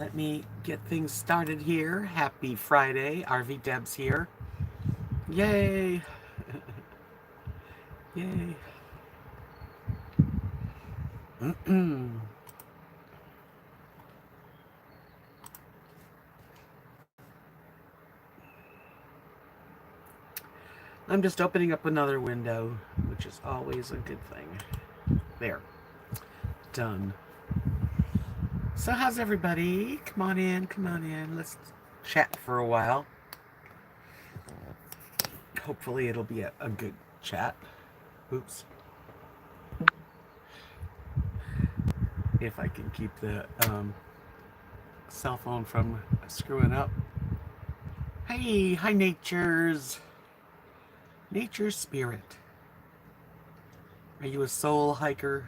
Let me get things started here. Happy Friday. RVDebs here. Yay. Yay. I'm just opening up another window, which is always a good thing. There. Done. So how's everybody? Come on in, come on in. Let's chat for a while. Hopefully it'll be a good chat. Oops. If I can keep the cell phone from screwing up. Hey, hi Nature's spirit. Are you a soul hiker?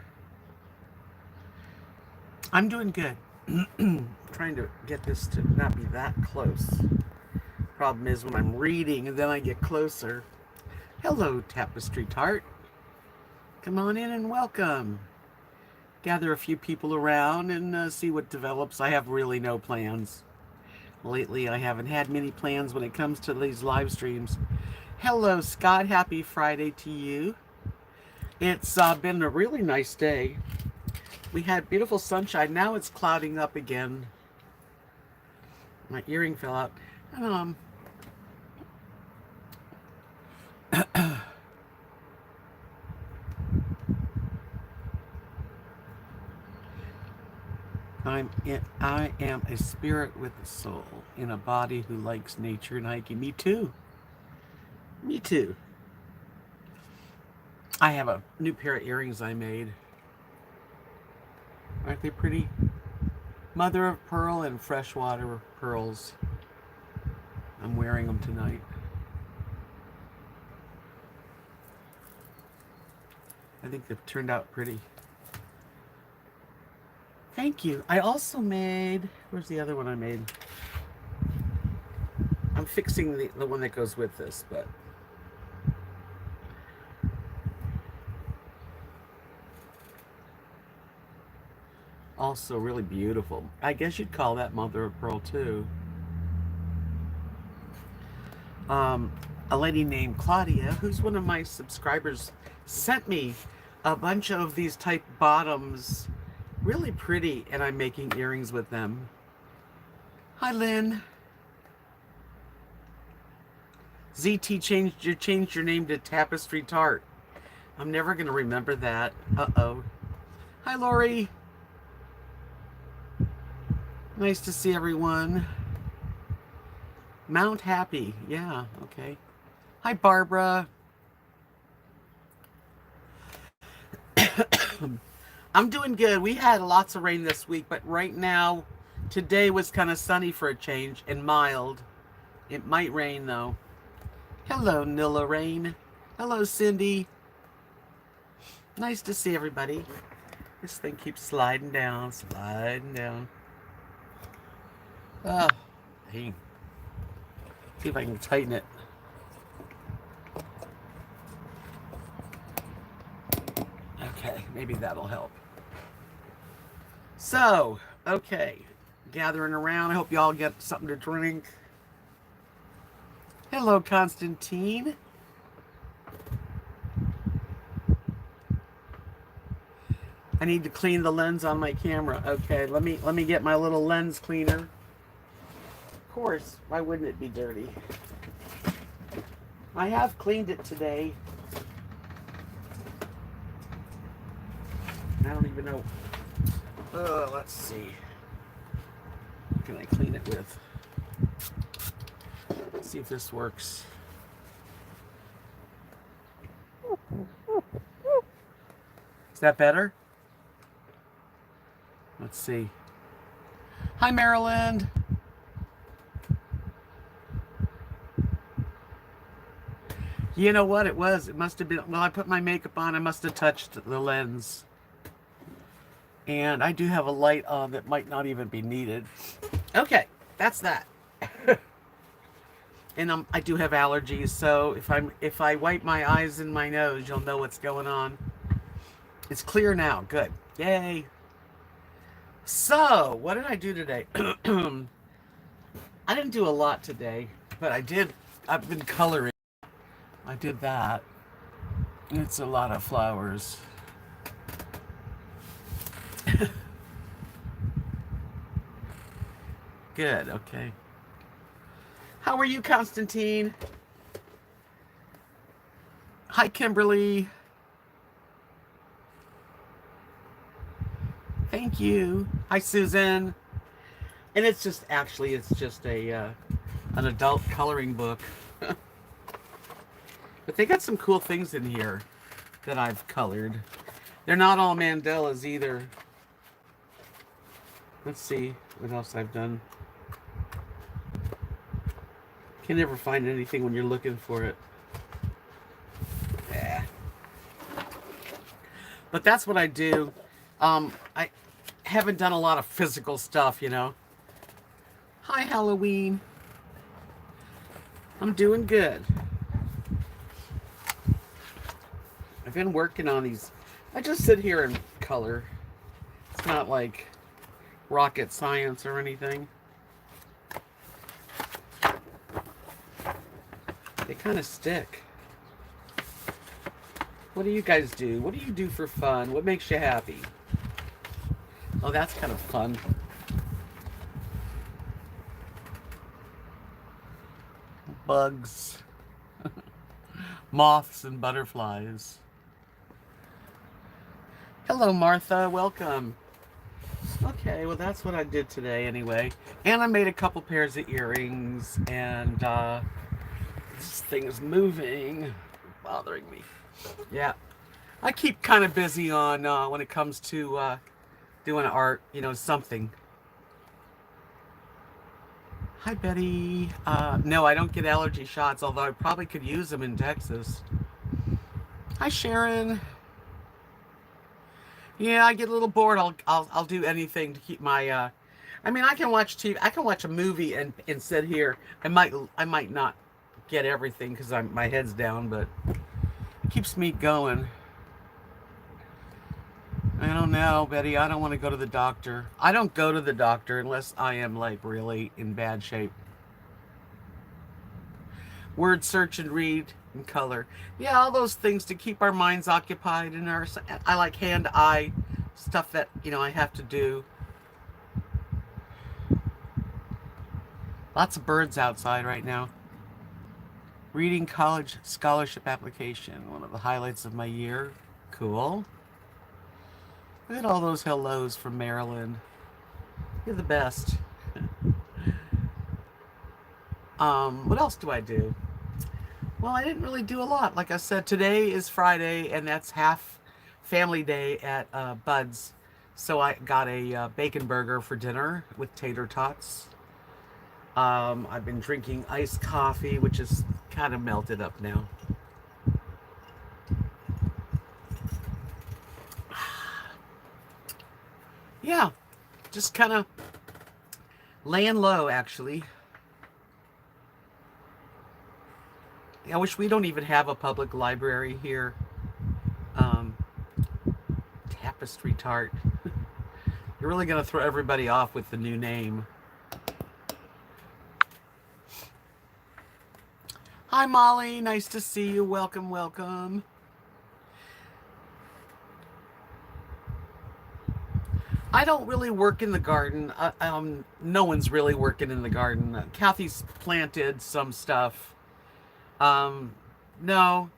I'm doing good. Trying to get this to not be that close. Problem is when I'm reading and then I get closer. Hello, Tapestry Tart. Come on in and welcome. Gather a few people around and see what develops. I have really no plans. Lately, I haven't had many plans when it comes to these live streams. Hello, Scott. Happy Friday to you. It's been a really nice day. We had beautiful sunshine. Now it's clouding up again. My earring fell out. I am a spirit with a soul in a body who likes nature and hiking. Me too. Me too. I have a new pair of earrings I made. Aren't they pretty? Mother of pearl and freshwater pearls. I'm wearing them tonight. I think they've turned out pretty. Thank you. I also made... Where's the other one I made? I'm fixing the one that goes with this, but... Also really beautiful. I guess you'd call that mother of pearl too. A lady named Claudia, who's one of my subscribers, sent me a bunch of these type bottoms. Really pretty, and I'm making earrings with them. Hi, Lynn. ZT changed your name to Tapestry Tart. I'm never gonna remember that. Uh-oh. Hi, Lori. Nice to see everyone. Mount Happy. Yeah, okay. Hi, Barbara. I'm doing good. We had lots of rain this week, but right now, today was kind of sunny for a change and mild. It might rain, though. Hello, Nilla Rain. Hello, Cindy. Nice to see everybody. This thing keeps sliding down, sliding down. Oh, dang. See if I can tighten it. Okay, maybe that'll help. So, okay. Gathering around. I hope y'all get something to drink. Hello, Constantine. I need to clean the lens on my camera. Okay, let me get my little lens cleaner. Of course, why wouldn't it be dirty? I have cleaned it today. I don't even know. Let's see. What can I clean it with? Let's see if this works. Is that better? Let's see. Hi, Maryland. You know what it was? It must have been, well, I put my makeup on. I must have touched the lens. And I do have a light on that might not even be needed. Okay, that's that. And I do have allergies, so if I wipe my eyes and my nose, you'll know what's going on. It's clear now. Good. Yay. So, what did I do today? I didn't do a lot today, but I've been coloring. I did that. It's a lot of flowers. Good, okay. How are you, Constantine? Hi, Kimberly. Thank you. Hi, Susan. And it's just a an adult coloring book. But they got some cool things in here that I've colored. They're not all mandalas either. Let's see what else I've done. Can never find anything when you're looking for it. Yeah. But that's what I do. I haven't done a lot of physical stuff, you know. Hi, Halloween. I'm doing good. I've been working on these. I just sit here and color. It's not like rocket science or anything. They kind of stick. What do you guys do? What do you do for fun? What makes you happy? Oh, that's kind of fun. Bugs. Moths and butterflies. Hello, Martha. Welcome. Okay, well, that's what I did today anyway. And I made a couple pairs of earrings, and this thing is moving, bothering me. Yeah. I keep kind of busy on when it comes to doing art, you know, something. Hi, Betty. No, I don't get allergy shots, although I probably could use them in Texas. Hi, Sharon. Yeah, I get a little bored. I'll do anything to keep my. I mean, I can watch TV. I can watch a movie and sit here. I might not get everything because my head's down, but it keeps me going. I don't know, Betty. I don't want to go to the doctor. I don't go to the doctor unless I am like really in bad shape. Word search and read and color. Yeah, all those things to keep our minds occupied and I like hand-eye stuff that, you know, I have to do. Lots of birds outside right now. Reading college scholarship application. One of the highlights of my year. Cool. Look at all those hellos from Maryland. You're the best. What else do I do? Well, I didn't really do a lot. Like I said, today is Friday, and that's half family day at Bud's. So I got a bacon burger for dinner with tater tots. I've been drinking iced coffee, which is kind of melted up now. Yeah, just kind of laying low, actually. I wish we don't even have a public library here. Tapestry Tart. You're really going to throw everybody off with the new name. Hi, Molly. Nice to see you. Welcome, welcome. I don't really work in the garden. No one's really working in the garden. Kathy's planted some stuff. No.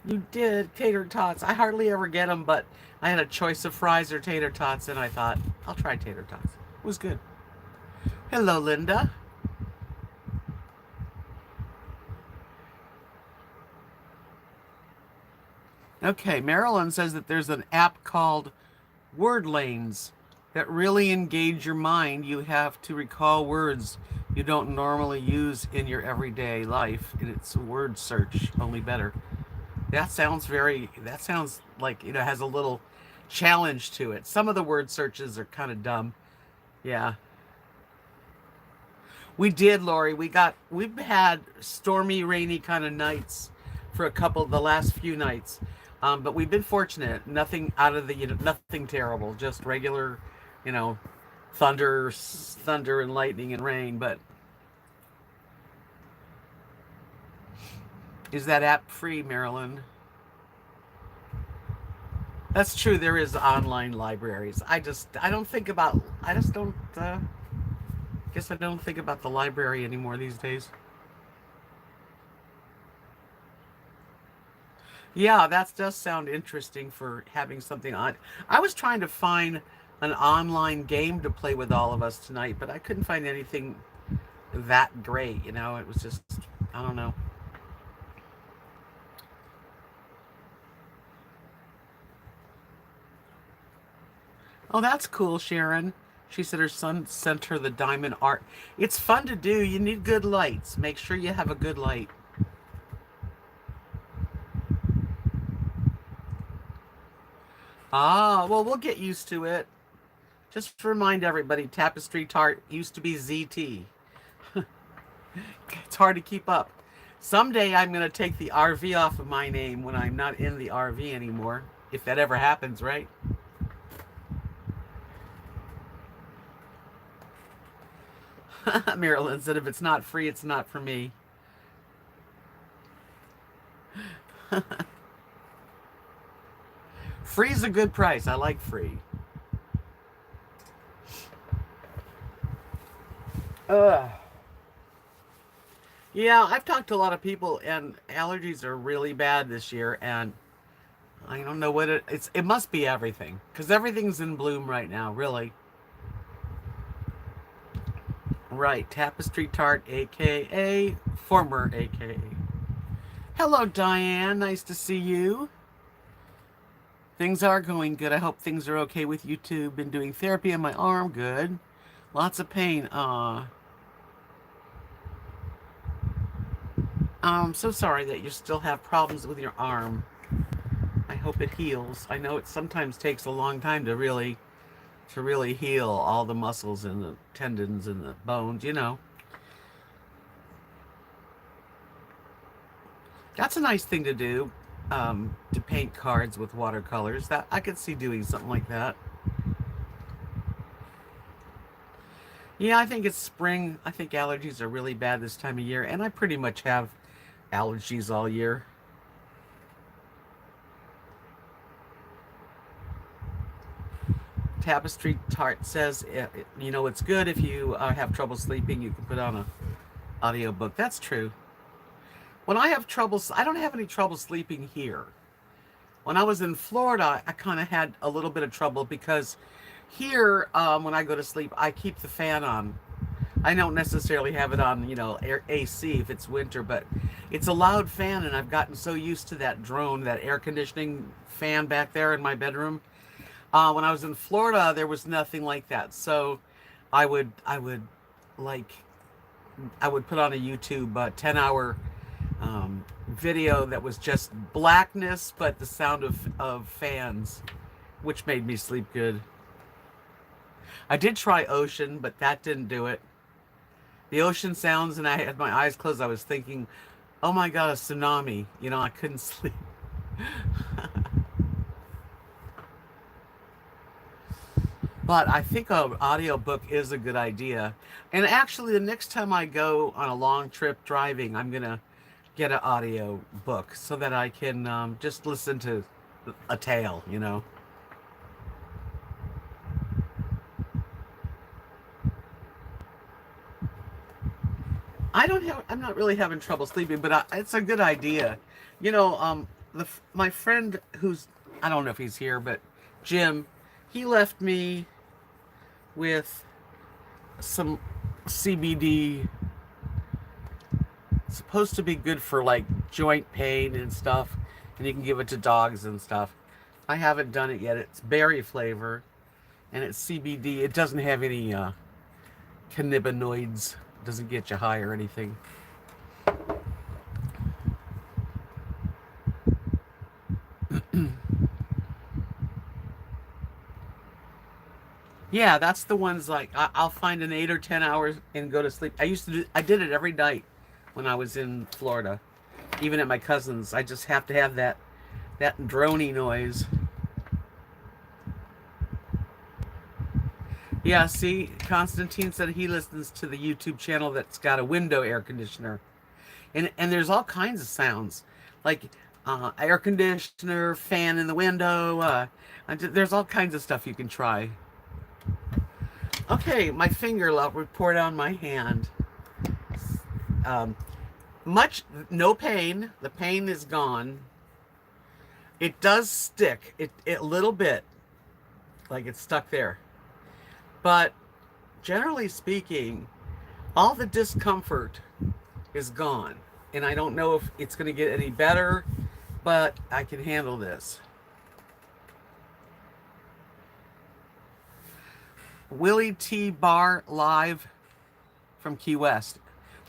You did tater tots. I hardly ever get them, but I had a choice of fries or tater tots, and I thought, I'll try tater tots. It was good. Hello, Linda. Okay, Marilyn says that there's an app called Word Lanes that really engage your mind. You have to recall words you don't normally use in your everyday life, and it's a word search, only better. That sounds like, you know, has a little challenge to it. Some of the word searches are kind of dumb. Yeah. We did, Lori. We've had stormy, rainy kind of nights for the last few nights. But we've been fortunate. Nothing out of the, nothing terrible. Just regular, you know, thunder and lightning and rain. But is that app free, Marilyn? That's true. There is online libraries. I don't think about. I just don't. Guess I don't think about the library anymore these days. Yeah, that does sound interesting for having something on. I was trying to find an online game to play with all of us tonight, but I couldn't find anything that great. It was just, I don't know. Oh, that's cool, Sharon. She said her son sent her the diamond art. It's fun to do. You need good lights. Make sure you have a good light. Ah, well, we'll get used to it. Just to remind everybody, Tapestry Tart used to be ZT. It's hard to keep up. Someday I'm going to take the RV off of my name when I'm not in the RV anymore. If that ever happens, right? Marilyn said, if it's not free, it's not for me. Free's a good price. I like free. Yeah, I've talked to a lot of people, and allergies are really bad this year, and I don't know what it's. It must be everything, because everything's in bloom right now, really. Right, Tapestry Tart, aka former aka. Hello, Diane. Nice to see you. Things are going good. I hope things are okay with you too. Been doing therapy on my arm. Good. Lots of pain. I'm so sorry that you still have problems with your arm. I hope it heals. I know it sometimes takes a long time to really heal all the muscles and the tendons and the bones. That's a nice thing to do, to paint cards with watercolors. That I could see doing something like that. Yeah, I think it's spring. I think allergies are really bad this time of year, and I pretty much have allergies all year. Tapestry Tart says, it's good if you have trouble sleeping, you can put on a audiobook. That's true. When I have trouble, I don't have any trouble sleeping here. When I was in Florida, I kind of had a little bit of trouble because here, when I go to sleep, I keep the fan on. I don't necessarily have it on, AC if it's winter, but it's a loud fan, and I've gotten so used to that drone, that air conditioning fan back there in my bedroom. When I was in Florida, there was nothing like that. So I would put on a YouTube 10-hour video that was just blackness, but the sound of fans, which made me sleep good. I did try ocean, but that didn't do it. The ocean sounds, and I had my eyes closed. I was thinking, oh my God, a tsunami. I couldn't sleep. But I think an audiobook is a good idea. And actually, the next time I go on a long trip driving, I'm going to get an audio book so that I can just listen to a tale. I'm not really having trouble sleeping, but it's a good idea. My friend I don't know if he's here, but Jim, he left me with some CBD. It's supposed to be good for like joint pain and stuff, and you can give it to dogs and stuff. I haven't done it yet. It's berry flavor, and it's CBD. It doesn't have any cannabinoids. It doesn't get you high or anything. Yeah, that's the ones like I'll find an 8 or 10 hours and go to sleep. I did it every night when I was in Florida, even at my cousin's. I just have to have that That droney noise. Yeah, see, Constantine said he listens to the YouTube channel that's got a window air conditioner. And there's all kinds of sounds. Like air conditioner, fan in the window. There's all kinds of stuff you can try. Okay, my finger report on my hand. Um, no pain. The pain is gone. It does stick. It a little bit. Like it's stuck there. But generally speaking, all the discomfort is gone. And I don't know if it's going to get any better, but I can handle this. Willie T. Bar live from Key West.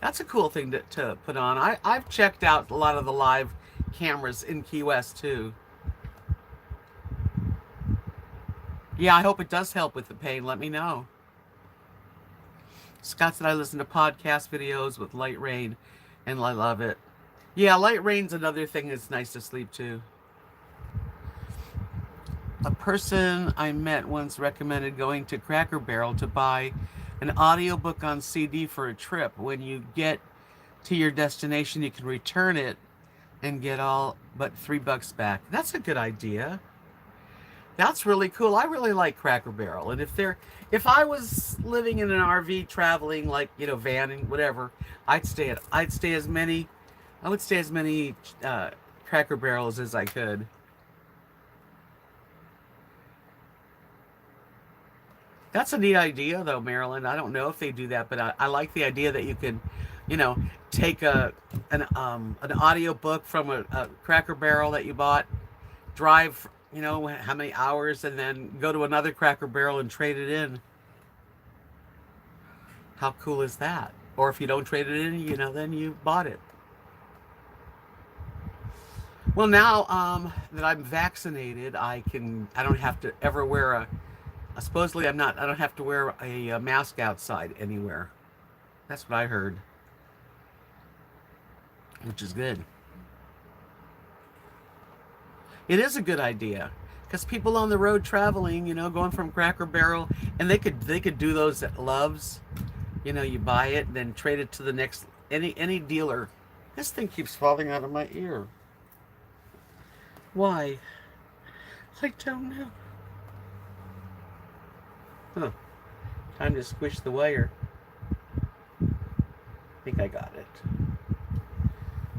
That's a cool thing to put on. I've checked out a lot of the live cameras in Key West too. Yeah, I hope it does help with the pain. Let me know. Scott said I listen to podcast videos with light rain, and I love it. Yeah, light rain's another thing that's nice to sleep to. A person I met once recommended going to Cracker Barrel to buy an audiobook on CD for a trip. When you get to your destination, you can return it and get all but $3 back. That's a good idea. That's really cool. I really like Cracker Barrel. And if I was living in an RV traveling, like, vanning, whatever, I would stay as many Cracker Barrels as I could. That's a neat idea, though, Marilyn. I don't know if they do that, but I like the idea that you could, take an audio book from a Cracker Barrel that you bought, drive, how many hours, and then go to another Cracker Barrel and trade it in. How cool is that? Or if you don't trade it in, then you bought it. Well, now that I'm vaccinated, I don't have to ever wear supposedly I don't have to wear a mask outside anywhere. That's what I heard. Which is good. It is a good idea. Because people on the road traveling, going from Cracker Barrel, and they could do those at Love's. You buy it and then trade it to the next any dealer. This thing keeps falling out of my ear. Why? I don't know. Huh. Time to squish the wire. I think I got it.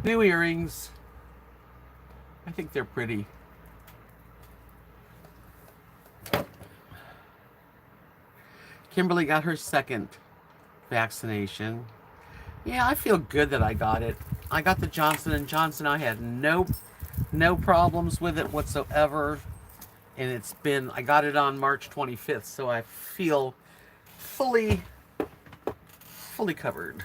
New earrings. I think they're pretty. Kimberly got her second vaccination. Yeah, I feel good that I got it. I got the Johnson & Johnson. I had no problems with it whatsoever. And I got it on March 25th, so I feel fully covered.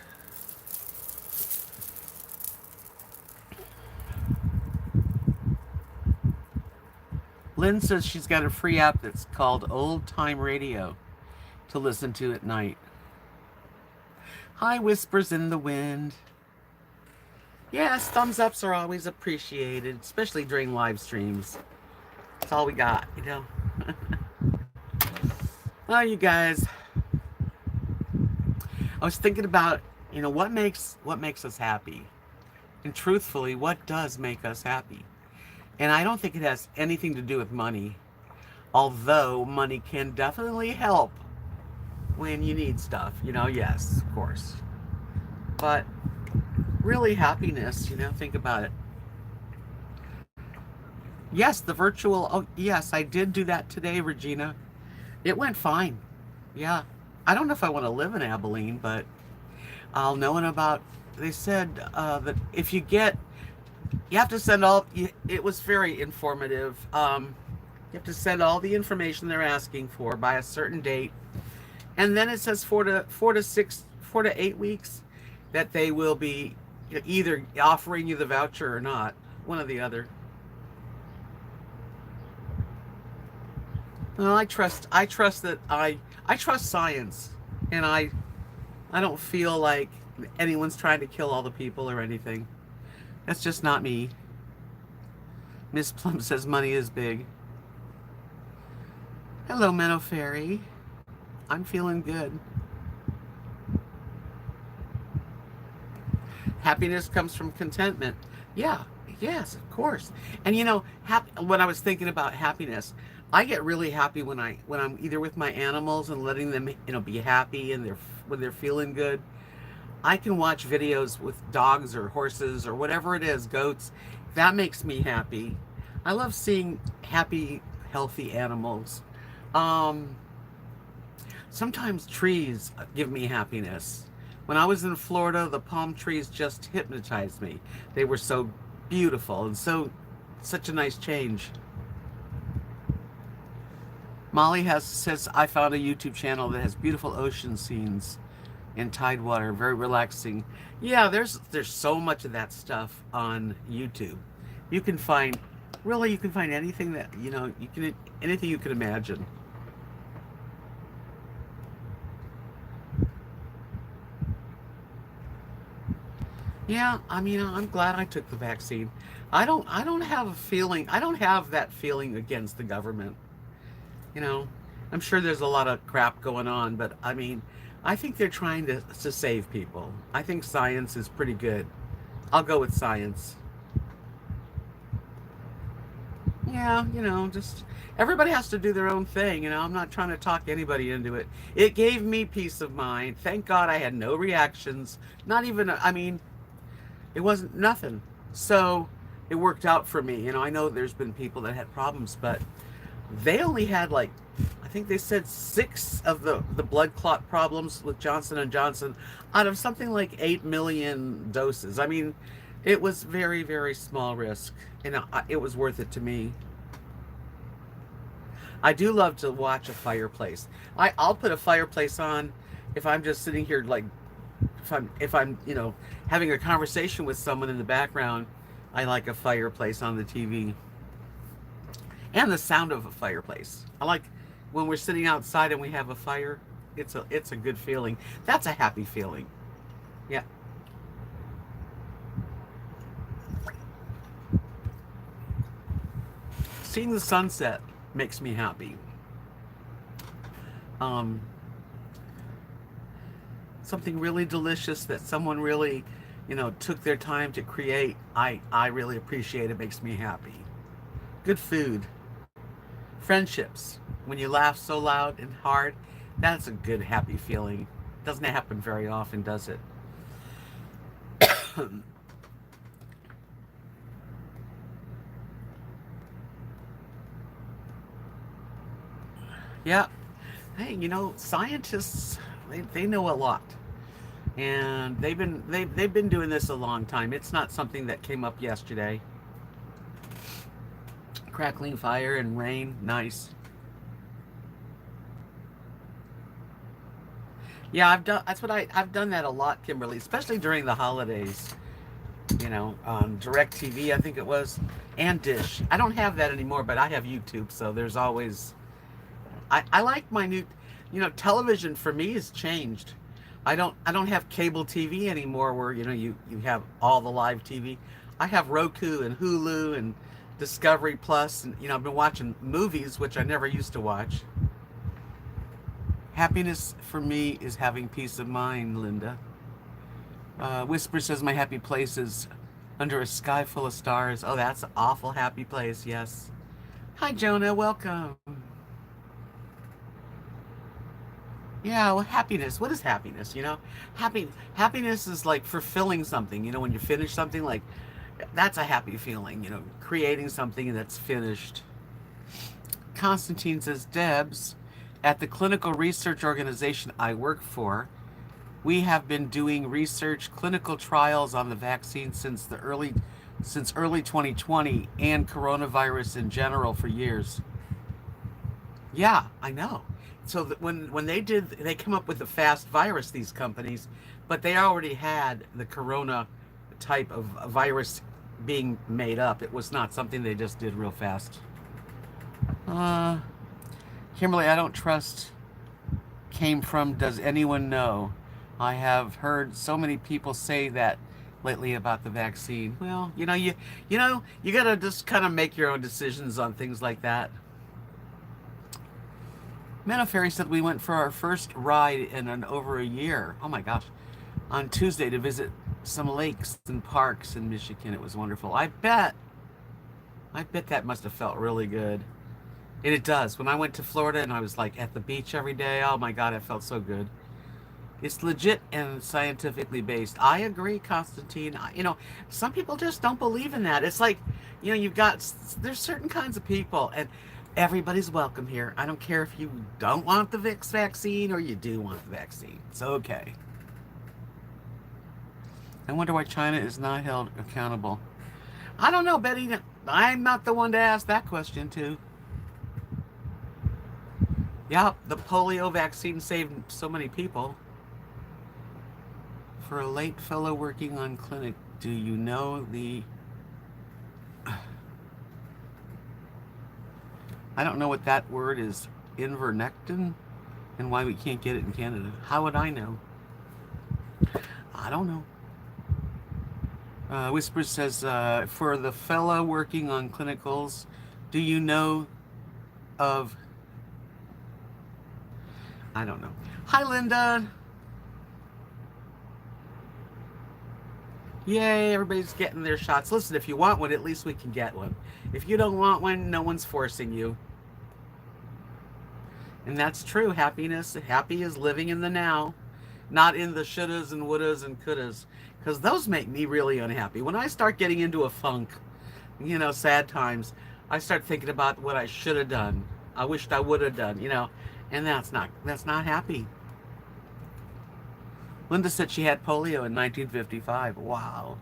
Lynn says she's got a free app that's called Old Time Radio to listen to at night. Hi, Whispers in the Wind. Yes, thumbs ups are always appreciated, especially during live streams. That's all we got, Well, you guys, I was thinking about, what makes us happy? And truthfully, what does make us happy? And I don't think it has anything to do with money. Although money can definitely help when you need stuff, yes, of course. But really happiness, think about it. Yes, the virtual, oh yes, I did do that today, Regina. It went fine. Yeah. I don't know if I want to live in Abilene, but I'll know in about, they said that if you have to send it was very informative. You have to send all the information they're asking for by a certain date. And then it says 4 to 8 weeks that they will be either offering you the voucher or not. One or the other. Well, I trust science, and I don't feel like anyone's trying to kill all the people or anything. That's just not me. Miss Plum says money is big. Hello, Minnow Fairy. I'm feeling good. Happiness comes from contentment. Yeah, yes, of course. And you know, when I was thinking about happiness, I get really happy when I'm either with my animals and letting them, be happy and when they're feeling good. I can watch videos with dogs or horses or whatever it is, goats. That makes me happy. I love seeing happy, healthy animals. Um, Sometimes trees give me happiness. When I was in Florida, the palm trees just hypnotized me. They were so beautiful and such a nice change. Molly says I found a YouTube channel that has beautiful ocean scenes and tidewater, very relaxing. Yeah, there's so much of that stuff on YouTube. You can find you can find anything that anything you can imagine. Yeah, I mean, I'm glad I took the vaccine. I don't have a feeling. I don't have that feeling against the government. You know, I'm sure there's a lot of crap going on, but I mean, I think they're trying to save people. I think science is pretty good. I'll go with science. Yeah, just everybody has to do their own thing. I'm not trying to talk anybody into it. It gave me peace of mind. Thank God I had no reactions. Not even, I mean, it wasn't nothing. So it worked out for me. I know there's been people that had problems, but they only had like, I think they said 6 of the blood clot problems with Johnson and Johnson out of something like 8 million doses. I mean, it was very, very small risk, and it was worth it to me. I do love to watch a fireplace. I'll put a fireplace on if I'm just sitting here, like if I'm having a conversation with someone in the background. I like a fireplace on the TV and the sound of a fireplace. I like when we're sitting outside and we have a fire. It's a good feeling. That's a happy feeling. Yeah. Seeing the sunset makes me happy. Um, Something really delicious that someone really, took their time to create. I really appreciate it. Makes me happy. Good food, friendships. When you laugh so loud and hard, that's a good happy feeling. Doesn't happen very often, does it? Yeah. Hey, scientists, they know a lot. And they've been doing this a long time. It's not something that came up yesterday. Crackling fire and rain, nice. Yeah, I've done that a lot, Kimberly, especially during the holidays. On Direct TV, I think it was, and Dish. I don't have that anymore, but I have YouTube, so there's always. I like my new, television for me has changed. I don't have cable TV anymore where you have all the live TV. I have Roku and Hulu and Discovery Plus, and I've been watching movies which I never used to watch. Happiness for me is having peace of mind, Linda. Whisper says my happy place is under a sky full of stars. Oh, that's an awful happy place, yes. Hi, Jonah, welcome. Yeah, well, happiness. What is happiness? Happiness is like fulfilling something. When you finish something, like that's a happy feeling. Creating something that's finished. Constantine says, Debs, at the clinical research organization I work for, we have been doing research, clinical trials on the vaccine since early 2020 and coronavirus in general for years. Yeah, I know. So that when they come up with the fast virus, these companies, but they already had the corona type of virus being made up. It was not something they just did real fast. Kimberly, I don't trust came from does anyone know? I have heard so many people say that lately about the vaccine. Well, you gotta just kind of make your own decisions on things like that. Manna Ferry said we went for our first ride in over a year. Oh my gosh. On Tuesday to visit some lakes and parks in Michigan. It was wonderful. I bet. I bet that must have felt really good. And it does. When I went to Florida and I was like at the beach every day, oh my God, it felt so good. It's legit and scientifically based. I agree, Constantine. Some people just don't believe in that. It's like, there's certain kinds of people, and everybody's welcome here. I don't care if you don't want the vaccine or you do want the vaccine. It's okay. I wonder why China is not held accountable. I don't know, Betty. I'm not the one to ask that question to. Yeah, the polio vaccine saved so many people. For a late fellow working on clinic, do you know the... I don't know what that word is, ivermectin, and why we can't get it in Canada. How would I know? I don't know. Whisper says, for the fellow working on clinicals, do you know of... I don't know. Hi, Linda. Yay, everybody's getting their shots. Listen, if you want one, at least we can get one. If you don't want one, no one's forcing you. And that's true. Happy is living in the now, not in the shouldas and wouldas and couldas, because those make me really unhappy. When I start getting into a funk, sad times, I start thinking about what I should have done. I wished I would have done, and that's not happy. Linda said she had polio in 1955. Wow.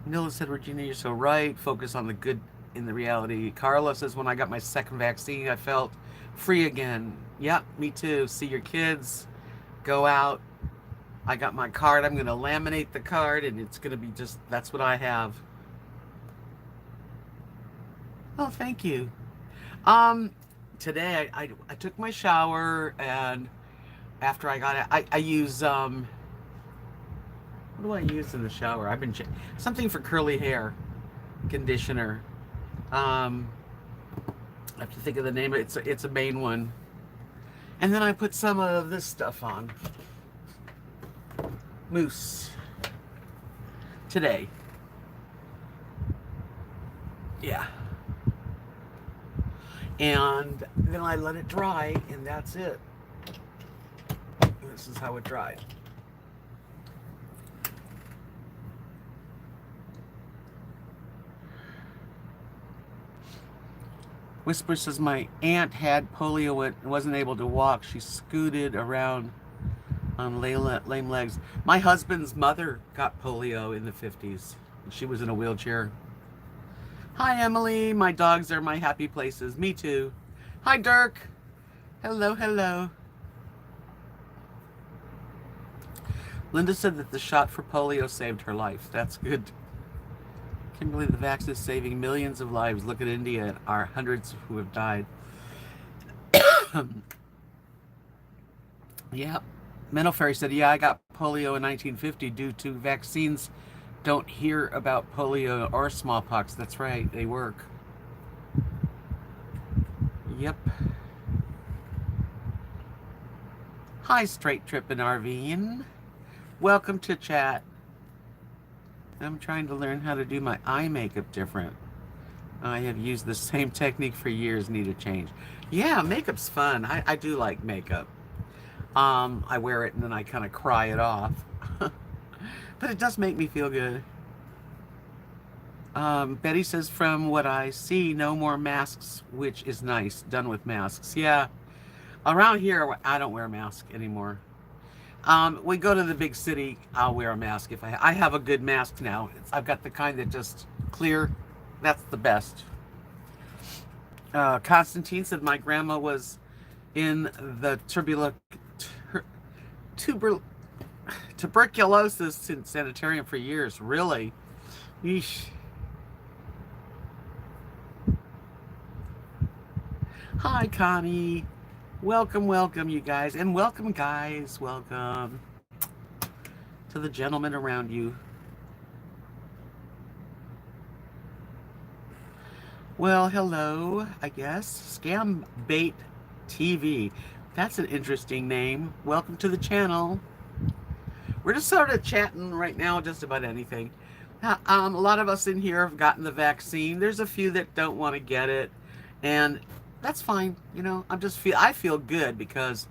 Nilla said, Regina, you're so right. Focus on the good in the reality. Carla says, when I got my second vaccine, I felt free again. Yep, me too. See your kids. Go out. I got my card. I'm going to laminate the card, and it's going to be just, that's what I have. Oh, thank you. Today I took my shower, and after I got it, I use, what do I use in the shower? I've been, something for curly hair, conditioner. I have to think of the name. It's a main one. And then I put some of this stuff on. Mousse. Today. Yeah. And then I let it dry, and that's it. This is how it dried. Whisper says, my aunt had polio and wasn't able to walk. She scooted around on lame legs. My husband's mother got polio in the 50s. She was in a wheelchair. Hi, Emily. My dogs are my happy places. Me too. Hi, Dirk. Hello, hello. Linda said that the shot for polio saved her life. That's good. Can't believe the vaccine is saving millions of lives. Look at India and our hundreds who have died. Yeah. Mental Fairy said, yeah, I got polio in 1950 due to vaccines. Don't hear about polio or smallpox. That's right. They work. Yep. Hi, Straight Trip and RVing. Welcome to chat. I'm trying to learn how to do my eye makeup different. I have used the same technique for years, need a change. Yeah, makeup's fun. I do like makeup. I wear it and then I kind of cry it off. But it does make me feel good. Betty says, from what I see, no more masks, which is nice. Done with masks. Yeah. Around here, I don't wear a mask anymore. We go to the big city, I'll wear a mask if I have a good mask now. I've got the kind that just clear. That's the best. Constantine said my grandma was in the tuberculosis sanitarium for years. Really? Yeesh. Hi, Connie. Welcome, welcome, you guys. And welcome, guys. Welcome. to the gentleman around you. Well, hello, I guess. Scam Bait TV. That's an interesting name. Welcome to the channel. We're just sort of chatting right now, just about anything. A lot of us in here have gotten the vaccine. There's a few that don't want to get it, and that's fine. You know, I feel good because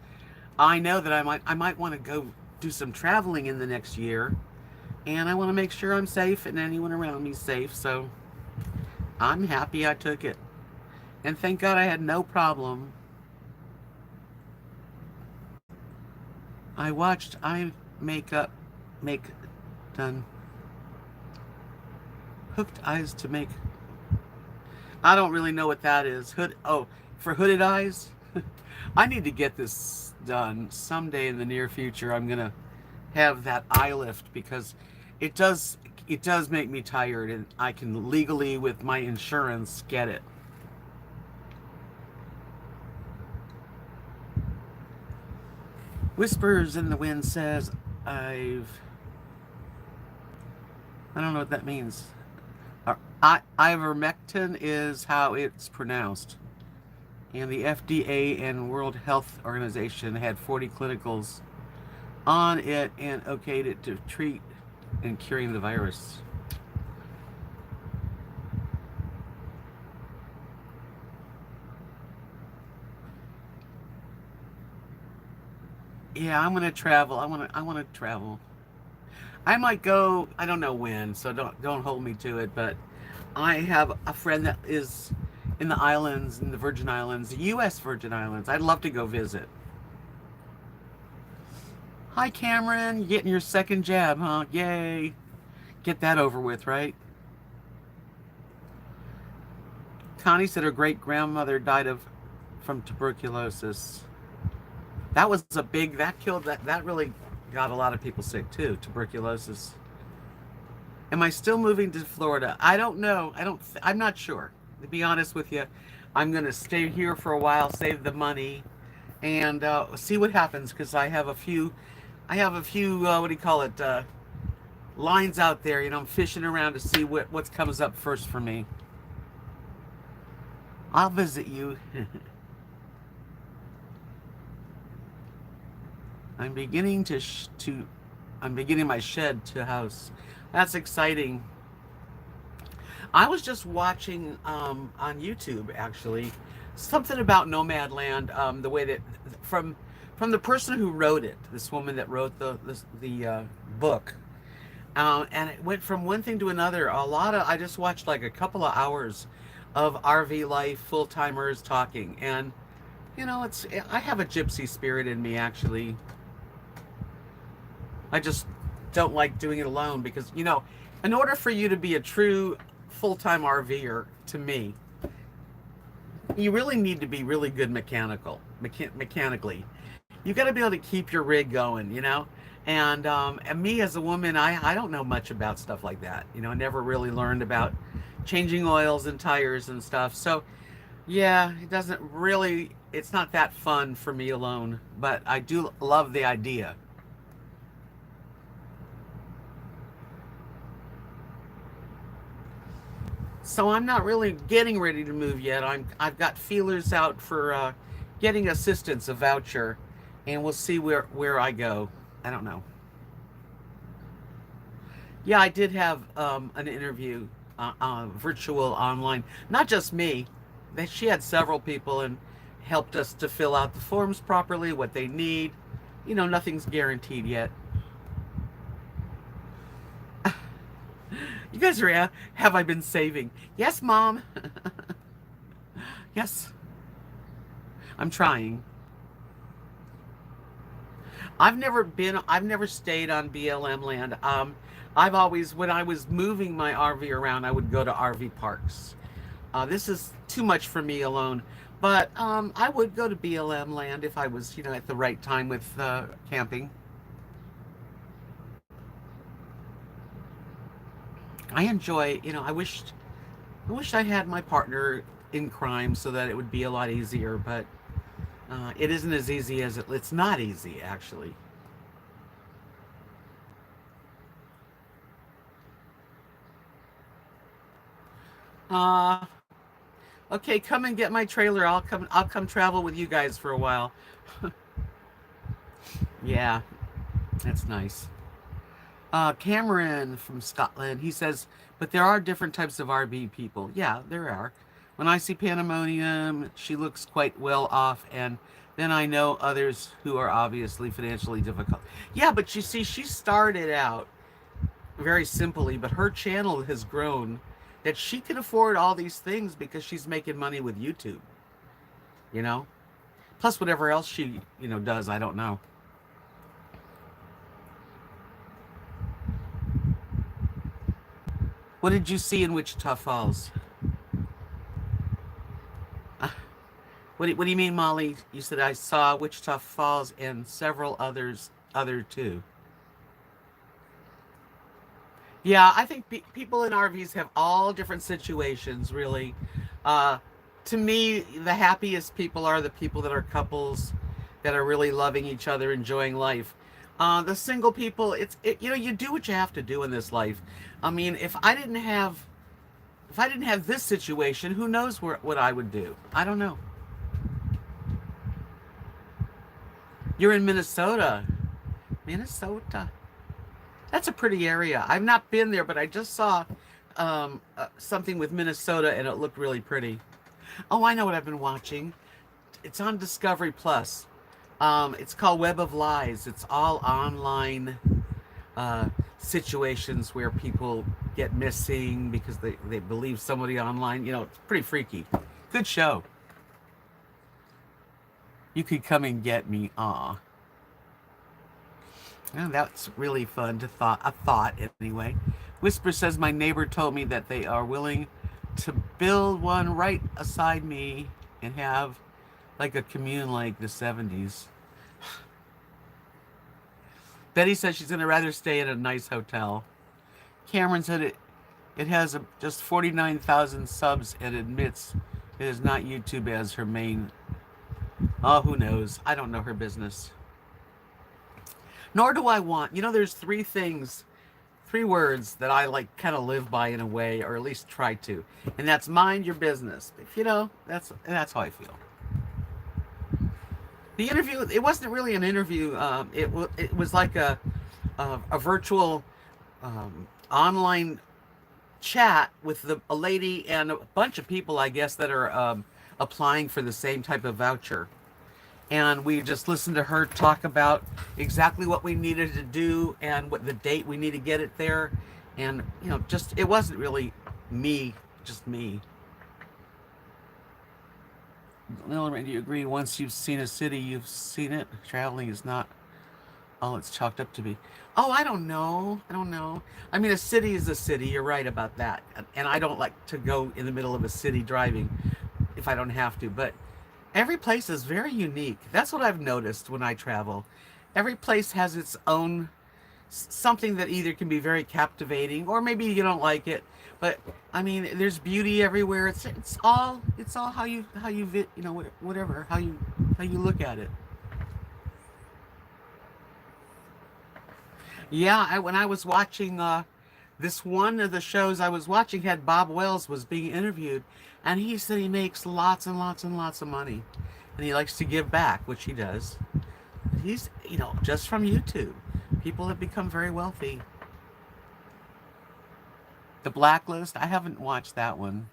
I know that I might want to go do some traveling in the next year, and I want to make sure I'm safe and anyone around me is safe. So I'm happy I took it, and thank God I had no problem. I watched make done hooked eyes to make. I don't really know what that is. For hooded eyes. I need to get this done someday in the near future. I'm gonna have that eye lift because it does make me tired, and I can legally with my insurance get it. Whispers in the Wind says I don't know what that means. Ivermectin is how it's pronounced. And the FDA and World Health Organization had 40 clinicals on it and okayed it to treat and curing the virus. Yeah, I'm gonna travel. I wanna travel. I might go. I don't know when, so don't hold me to it. But I have a friend that is in the islands, in the Virgin Islands, the U.S. Virgin Islands. I'd love to go visit. Hi, Cameron. You getting your second jab, huh? Yay! Get that over with, right? Connie said her great grandmother died from tuberculosis. That was that really got a lot of people sick too, tuberculosis. Am I still moving to Florida? I don't know. I'm not sure. To be honest with you, I'm going to stay here for a while, save the money, and see what happens, because I have a few, what do you call it, lines out there. You know, I'm fishing around to see what comes up first for me. I'll visit you. I'm beginning I'm beginning my shed to house. That's exciting. I was just watching on YouTube, actually, something about Nomadland. The way that from the person who wrote it, this woman that wrote the book, and it went from one thing to another. I just watched like a couple of hours of RV life, full timers talking, and you know, I have a gypsy spirit in me, actually. I just don't like doing it alone because, you know, in order for you to be a true full-time RVer, to me, you really need to be really good mechanically. You got to be able to keep your rig going, you know? And me as a woman, I don't know much about stuff like that. You know, I never really learned about changing oils and tires and stuff. So, yeah, it's not that fun for me alone, but I do love the idea. So I'm not really getting ready to move yet. I've got feelers out for getting assistance, a voucher, and we'll see where I go. I don't know. Yeah, I did have an interview, virtual online. Not just me. She had several people and helped us to fill out the forms properly, what they need. You know, nothing's guaranteed yet. You guys are, have I been saving? Yes, Mom. Yes. I'm trying. I've never stayed on BLM land. I've always, when I was moving my RV around, I would go to RV parks. This is too much for me alone. But I would go to BLM land if I was, you know, at the right time with camping. I enjoy, you know, I wish I had my partner in crime so that it would be a lot easier, but it isn't as easy as it's not easy, actually. Uh, okay, come and get my trailer. I'll come travel with you guys for a while. Yeah, that's nice. Cameron from Scotland, he says, but there are different types of RV people. Yeah, there are. When I see Pandemonium, she looks quite well off, and then I know others who are obviously financially difficult. Yeah, but you see, she started out very simply, but her channel has grown that she can afford all these things because she's making money with YouTube, you know? Plus whatever else she, does, I don't know. What did you see in Wichita Falls? What do you mean, Molly? You said I saw Wichita Falls and several other too. Yeah, I think people in RVs have all different situations, really. Uh, to me, the happiest people are the people that are couples that are really loving each other, enjoying life. The single people, you do what you have to do in this life. I mean, if I didn't have this situation, who knows what I would do? I don't know. You're in Minnesota. Minnesota. That's a pretty area. I've not been there, but I just saw something with Minnesota, and it looked really pretty. Oh, I know what I've been watching. It's on Discovery Plus. It's called Web of Lies. It's all online uh, situations where people get missing because they believe somebody online. It's pretty freaky. Good show. You could come and get me. Aw. Oh, that's really fun a thought anyway. Whisper says my neighbor told me that they are willing to build one right aside me and have like a commune like the 70s. Betty says she's gonna rather stay in a nice hotel. Cameron said it has just 49,000 subs and admits it is not YouTube as her main. Oh, who knows? I don't know her business. Nor do I want. There's three words that I like kind of live by in a way, or at least try to, and that's mind your business. That's how I feel. The interview, it wasn't really an interview. It was like a virtual online chat with a lady and a bunch of people, I guess, that are applying for the same type of voucher. And we just listened to her talk about exactly what we needed to do and what the date we need to get it there. And, just, it wasn't really just me. Lillian, do you agree? Once you've seen a city, you've seen it. Traveling is not all it's chalked up to be. Oh, I don't know. I mean, a city is a city. You're right about that. And I don't like to go in the middle of a city driving if I don't have to. But every place is very unique. That's what I've noticed when I travel. Every place has its own something that either can be very captivating or maybe you don't like it. But I mean, there's beauty everywhere. It's all how you whatever how you look at it. Yeah, when I was watching this one of the shows I was watching had Bob Wells was being interviewed, and he said he makes lots and lots and lots of money, and he likes to give back, which he does. He's just from YouTube, people have become very wealthy. The Blacklist, I haven't watched that one.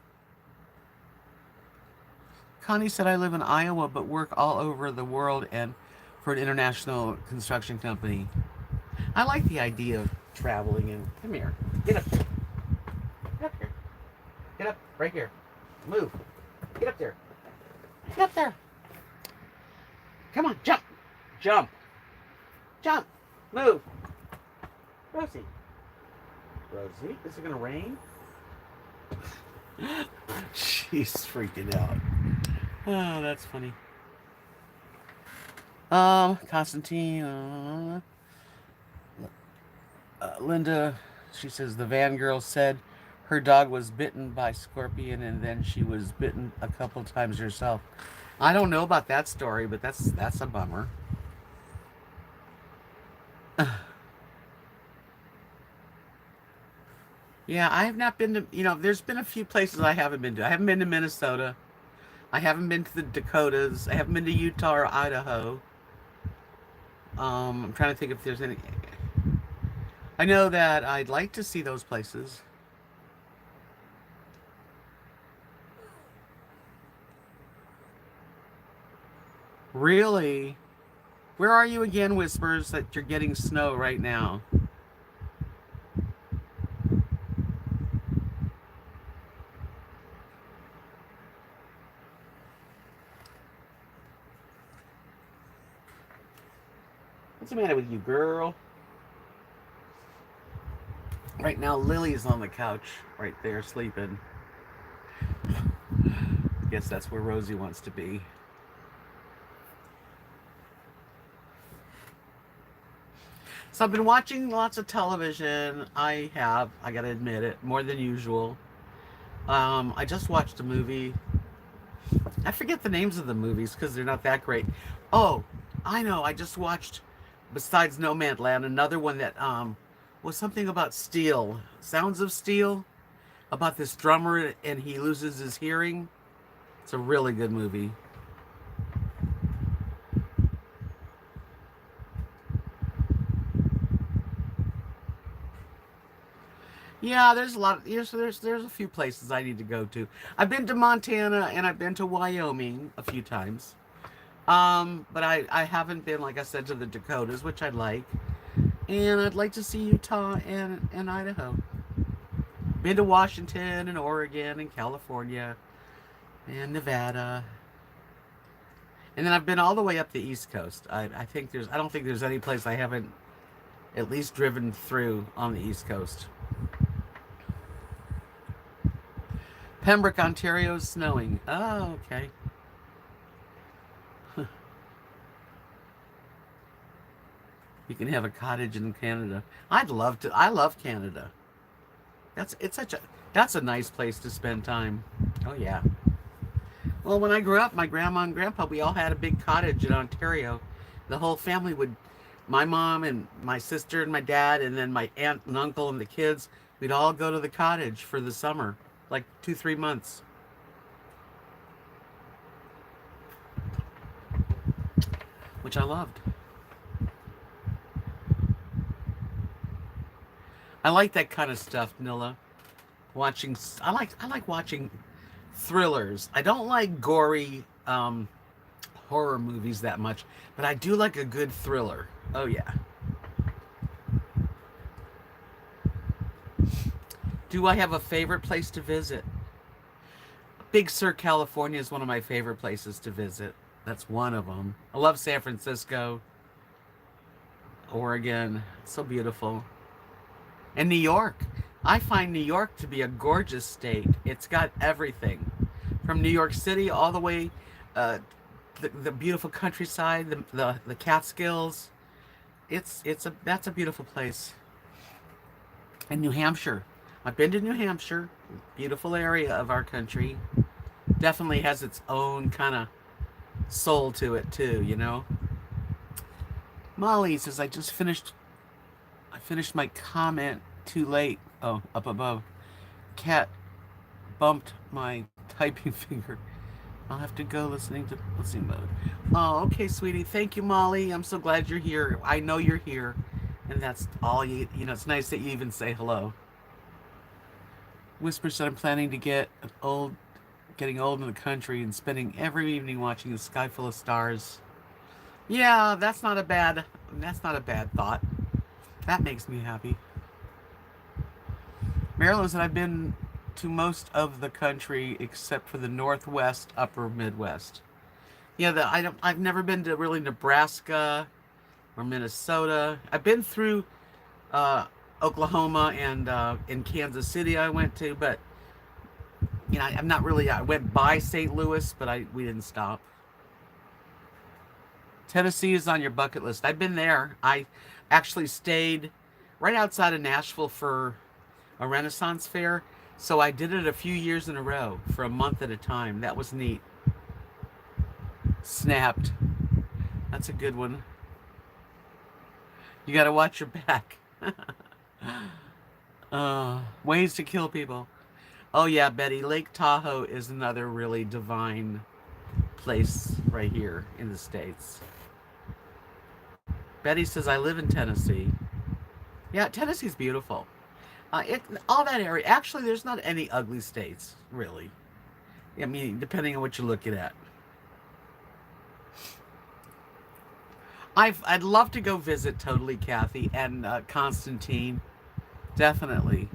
Connie said I live in Iowa but work all over the world and for an international construction company. I like the idea of traveling and come here. Get up there. Get up here. Get up. Right here. Move. Get up there. Get up there. Come on. Jump. Jump. Jump. Move. Rosie. Rosie, is it going to rain? She's freaking out. Oh, that's funny. Constantine. Linda, she says the van girl said her dog was bitten by scorpion and then she was bitten a couple times herself. I don't know about that story, but that's a bummer. Yeah, I have not been to, there's been a few places I haven't been to. I haven't been to Minnesota. I haven't been to the Dakotas. I haven't been to Utah or Idaho. I'm trying to think if there's any. I know that I'd like to see those places. Really? Where are you again, Whispers, that you're getting snow right now? What's the matter with you, girl? Right now, Lily's on the couch right there sleeping. Guess that's where Rosie wants to be. So I've been watching lots of television. I gotta admit it, more than usual. I just watched a movie. I forget the names of the movies because they're not that great. Oh, I know. I just watched, besides No Man's Land, another one that was something about steel, Sounds of Steel, about this drummer and he loses his hearing. It's a really good movie. Yeah, there's a lot. There's a few places I need to go to. I've been to Montana and I've been to Wyoming a few times. But I haven't been, like I said, to the Dakotas, which I'd like, and I'd like to see Utah and Idaho. Been to Washington and Oregon and California and Nevada, and then I've been all the way up the East Coast. I don't think there's any place I haven't at least driven through on the East Coast. Pembroke, Ontario is snowing. Oh, okay. You can have a cottage in Canada. I'd love to. I love Canada. That's a nice place to spend time. Oh yeah. Well, when I grew up, my grandma and grandpa, we all had a big cottage in Ontario. The whole family would, my mom and my sister and my dad, and then my aunt and uncle and the kids, we'd all go to the cottage for the summer, like 2, 3 months, which I loved. I like that kind of stuff, Nilla. I like watching thrillers. I don't like gory horror movies that much, but I do like a good thriller. Oh yeah. Do I have a favorite place to visit? Big Sur, California is one of my favorite places to visit. That's one of them. I love San Francisco, Oregon. It's so beautiful. And New York. I find New York to be a gorgeous state. It's got everything. From New York City all the way, uh, the beautiful countryside, the Catskills. That's a beautiful place. And New Hampshire. I've been to New Hampshire. Beautiful area of our country. Definitely has its own kind of soul to it too, you know. Molly says I finished my comment too late. Oh, up above. Cat bumped my typing finger. I'll have to go listening mode. Oh, okay, sweetie. Thank you, Molly. I'm so glad you're here. I know you're here. And that's all it's nice that you even say hello. Whisper said I'm planning to getting old in the country and spending every evening watching the sky full of stars. Yeah, that's not a bad thought. That makes me happy. Maryland said I've been to most of the country except for the Northwest, Upper Midwest. Yeah, I've never been to really Nebraska or Minnesota. I've been through uh, Oklahoma and in Kansas City I went to, but I'm not really. I went by St. Louis, but we didn't stop. Tennessee is on your bucket list. I've been there. I actually stayed right outside of Nashville for a Renaissance fair. So I did it a few years in a row for a month at a time. That was neat. Snapped. That's a good one. You got to watch your back. Ways to kill people. Oh yeah, Betty, Lake Tahoe is another really divine place right here in the States. Betty says, I live in Tennessee. Yeah, Tennessee's beautiful. All that area. Actually, there's not any ugly states, really. I mean, depending on what you're looking at. I'd love to go visit Totally Kathy and Constantine. Definitely.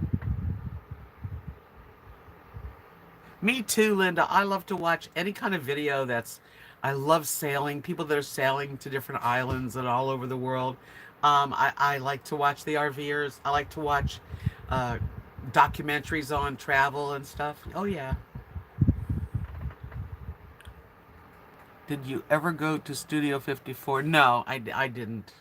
Me too, Linda. I love to watch any kind of video that's. I love sailing. People that are sailing to different islands and all over the world. I like to watch the RVers. I like to watch uh, documentaries on travel and stuff. Oh yeah. Did you ever go to Studio 54? No, I didn't.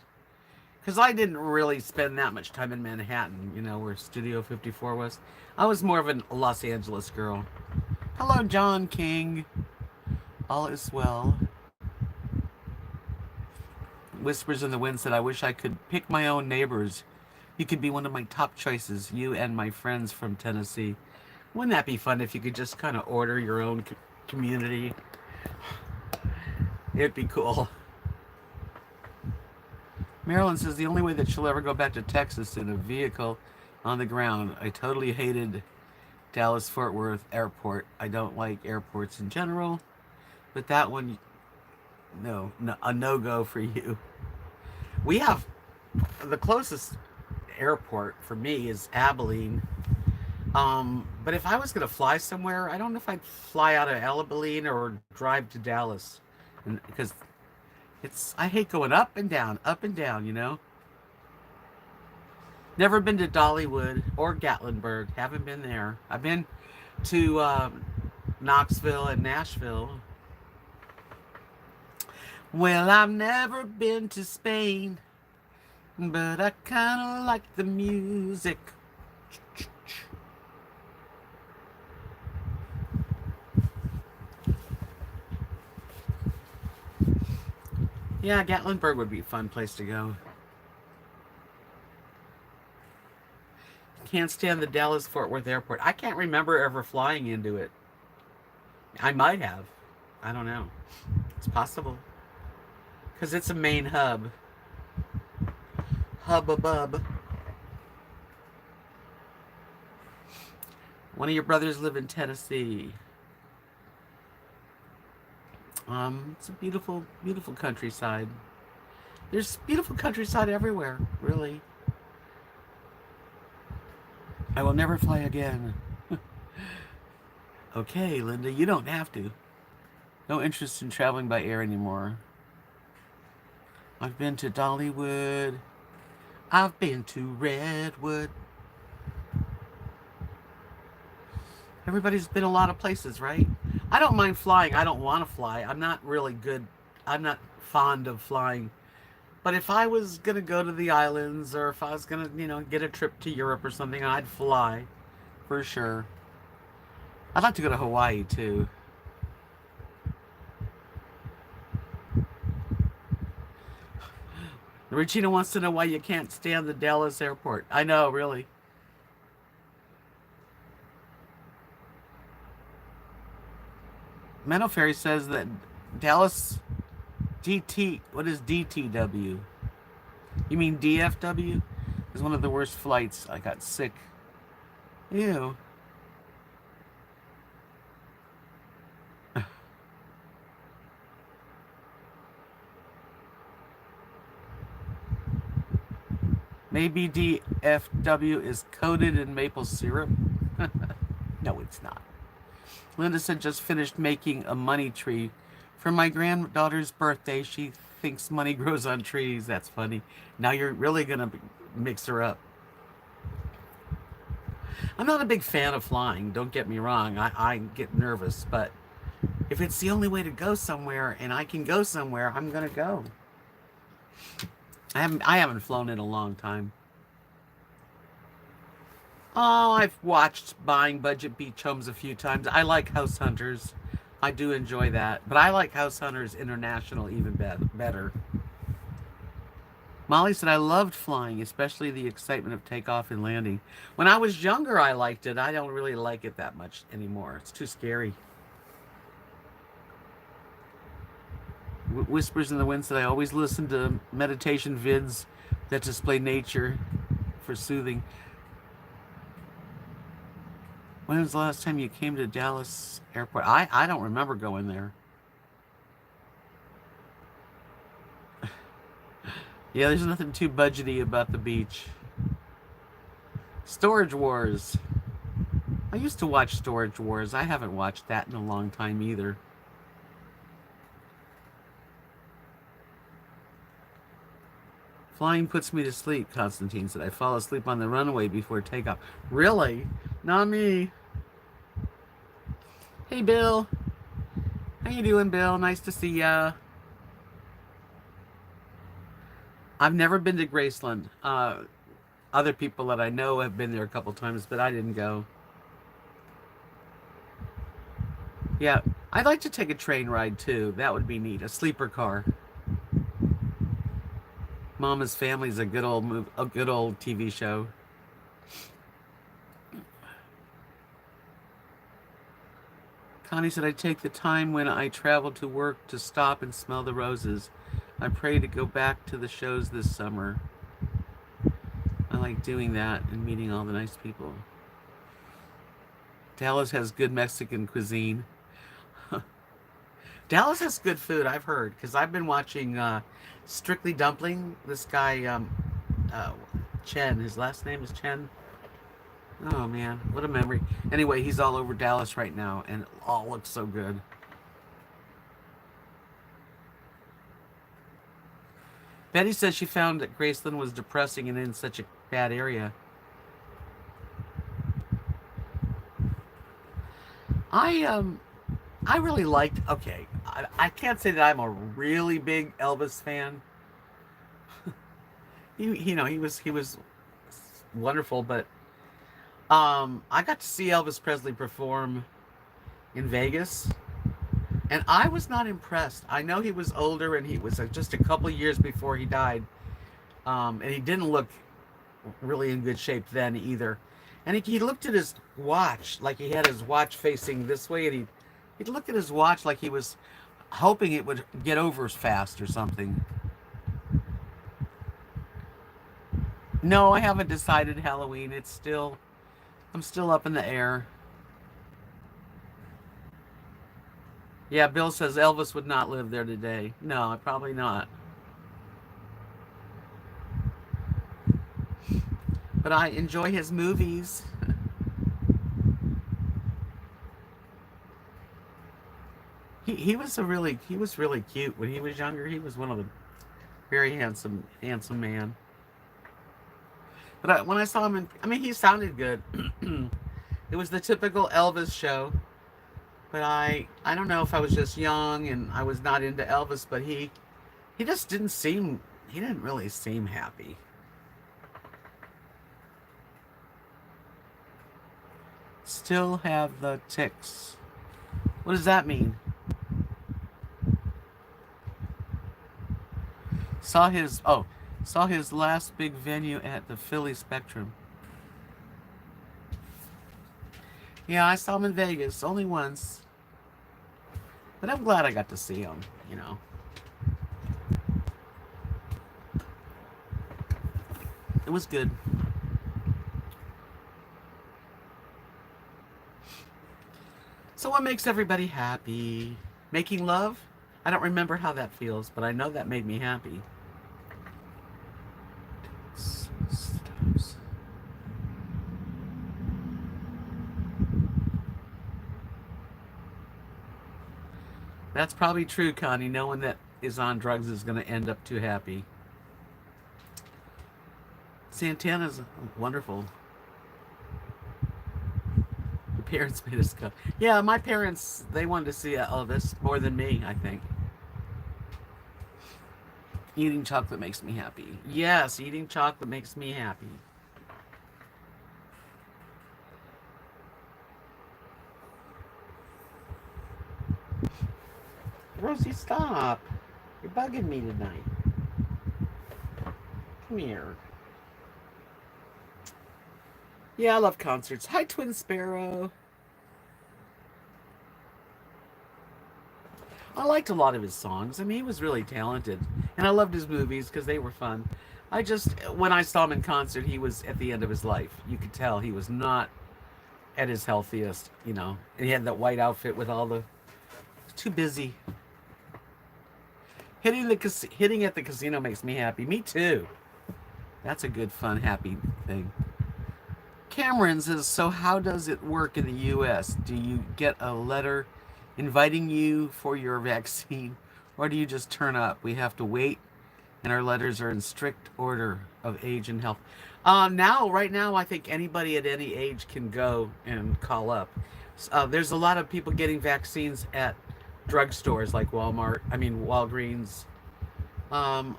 Because I didn't really spend that much time in Manhattan, where Studio 54 was. I was more of a Los Angeles girl. Hello, John King. All is well. Whispers in the Wind said, I wish I could pick my own neighbors. You could be one of my top choices, you and my friends from Tennessee. Wouldn't that be fun if you could just kind of order your own community? It'd be cool. Marilyn says the only way that she'll ever go back to Texas in a vehicle on the ground. I totally hated Dallas-Fort Worth Airport. I don't like airports in general, but that one, no, a no-go for you. We have the closest airport for me is Abilene. But if I was going to fly somewhere, I don't know if I'd fly out of Abilene or drive to Dallas, because I hate going up and down, Never been to Dollywood or Gatlinburg. Haven't been there. I've been to Knoxville and Nashville. Well, I've never been to Spain, but I kind of like the music. Yeah, Gatlinburg would be a fun place to go. Can't stand the Dallas-Fort Worth Airport. I can't remember ever flying into it. I might have. I don't know. It's possible. Because it's a main hub. Hub-a-bub. One of your brothers live in Tennessee. It's a beautiful, beautiful countryside. There's beautiful countryside everywhere, really. I will never fly again. Okay, Linda, you don't have to. No interest in traveling by air anymore. I've been to Dollywood. I've been to Redwood. Everybody's been a lot of places, right? I don't mind flying. I don't want to fly. I'm not really good. I'm not fond of flying. But if I was going to go to the islands, or if I was going to, get a trip to Europe or something, I'd fly. For sure. I'd like to go to Hawaii, too. Regina wants to know why you can't stand the Dallas airport. I know, really. Menno Ferry says that Dallas DT, what is DTW? You mean DFW? Is one of the worst flights. I got sick. Ew. Maybe DFW is coated in maple syrup? No, it's not. Linda said just finished making a money tree for my granddaughter's birthday. She thinks money grows on trees. That's funny. Now you're really going to mix her up. I'm not a big fan of flying. Don't get me wrong. I get nervous. But if it's the only way to go somewhere and I can go somewhere, I'm going to go. I haven't flown in a long time. Oh, I've watched Buying Budget Beach Homes a few times. I like House Hunters. I do enjoy that. But I like House Hunters International even better. Molly said, I loved flying, especially the excitement of takeoff and landing. When I was younger, I liked it. I don't really like it that much anymore. It's too scary. Whispers in the Wind said, I always listen to meditation vids that display nature for soothing. When was the last time you came to Dallas Airport? I don't remember going there. Yeah, there's nothing too budgety about the beach. Storage Wars. I used to watch Storage Wars. I haven't watched that in a long time either. Flying puts me to sleep, Constantine said. I fall asleep on the runway before takeoff. Really? Not me. Hey, Bill. How you doing, Bill? Nice to see ya. I've never been to Graceland. Other people that I know have been there a couple times, but I didn't go. Yeah, I'd like to take a train ride too. That would be neat. A sleeper car. Mama's Family is a good old TV show. Connie said, I take the time when I travel to work to stop and smell the roses. I pray to go back to the shows this summer. I like doing that and meeting all the nice people. Dallas has good Mexican cuisine. Dallas has good food, I've heard, because I've been watching Strictly Dumpling. This guy, Chen, his last name is Chen. Oh man, what a memory. Anyway, he's all over Dallas right now, and it all looks so good. Betty says she found that Graceland was depressing and in such a bad area. I I really liked. Okay, I can't say that I'm a really big Elvis fan. He was wonderful, but I got to see Elvis Presley perform in Vegas, and I was not impressed. I know he was older, and he was just a couple years before he died, and he didn't look really in good shape then either. And he looked at his watch like he had his watch facing this way, and he looked at his watch like he was hoping it would get over fast or something. No, I haven't decided Halloween. I'm still up in the air. Yeah, Bill says Elvis would not live there today. No, probably not. But I enjoy his movies. He was really cute when he was younger. He was one of the very handsome man. But when I saw him, I mean, he sounded good. It was the typical Elvis show. But I don't know if I was just young and I was not into Elvis, but he just he didn't really seem happy. Still have the ticks. What does that mean? Saw his last big venue at the Philly Spectrum. Yeah, I saw him in Vegas only once. But I'm glad I got to see him. It was good. So what makes everybody happy? Making love? I don't remember how that feels, but I know that made me happy. That's probably true, Connie. No one that is on drugs is going to end up too happy. Santana's wonderful. Your parents made us go. Yeah, my parents, they wanted to see Elvis more than me, I think. Eating chocolate makes me happy. Yes, eating chocolate makes me happy. Rosie, stop. You're bugging me tonight. Come here. Yeah, I love concerts. Hi, Twin Sparrow. I liked a lot of his songs. I mean, he was really talented. And I loved his movies because they were fun. When I saw him in concert, he was at the end of his life. You could tell he was not at his healthiest, you know. And he had that white outfit with all the... Too busy. Hitting at the casino makes me happy. Me too. That's a good, fun, happy thing. Cameron says, so how does it work in the U.S.? Do you get a letter inviting you for your vaccine, or do you just turn up? We have to wait, and our letters are in strict order of age and health. Right now, I think anybody at any age can go and call up. There's a lot of people getting vaccines at drugstores like Walgreens. And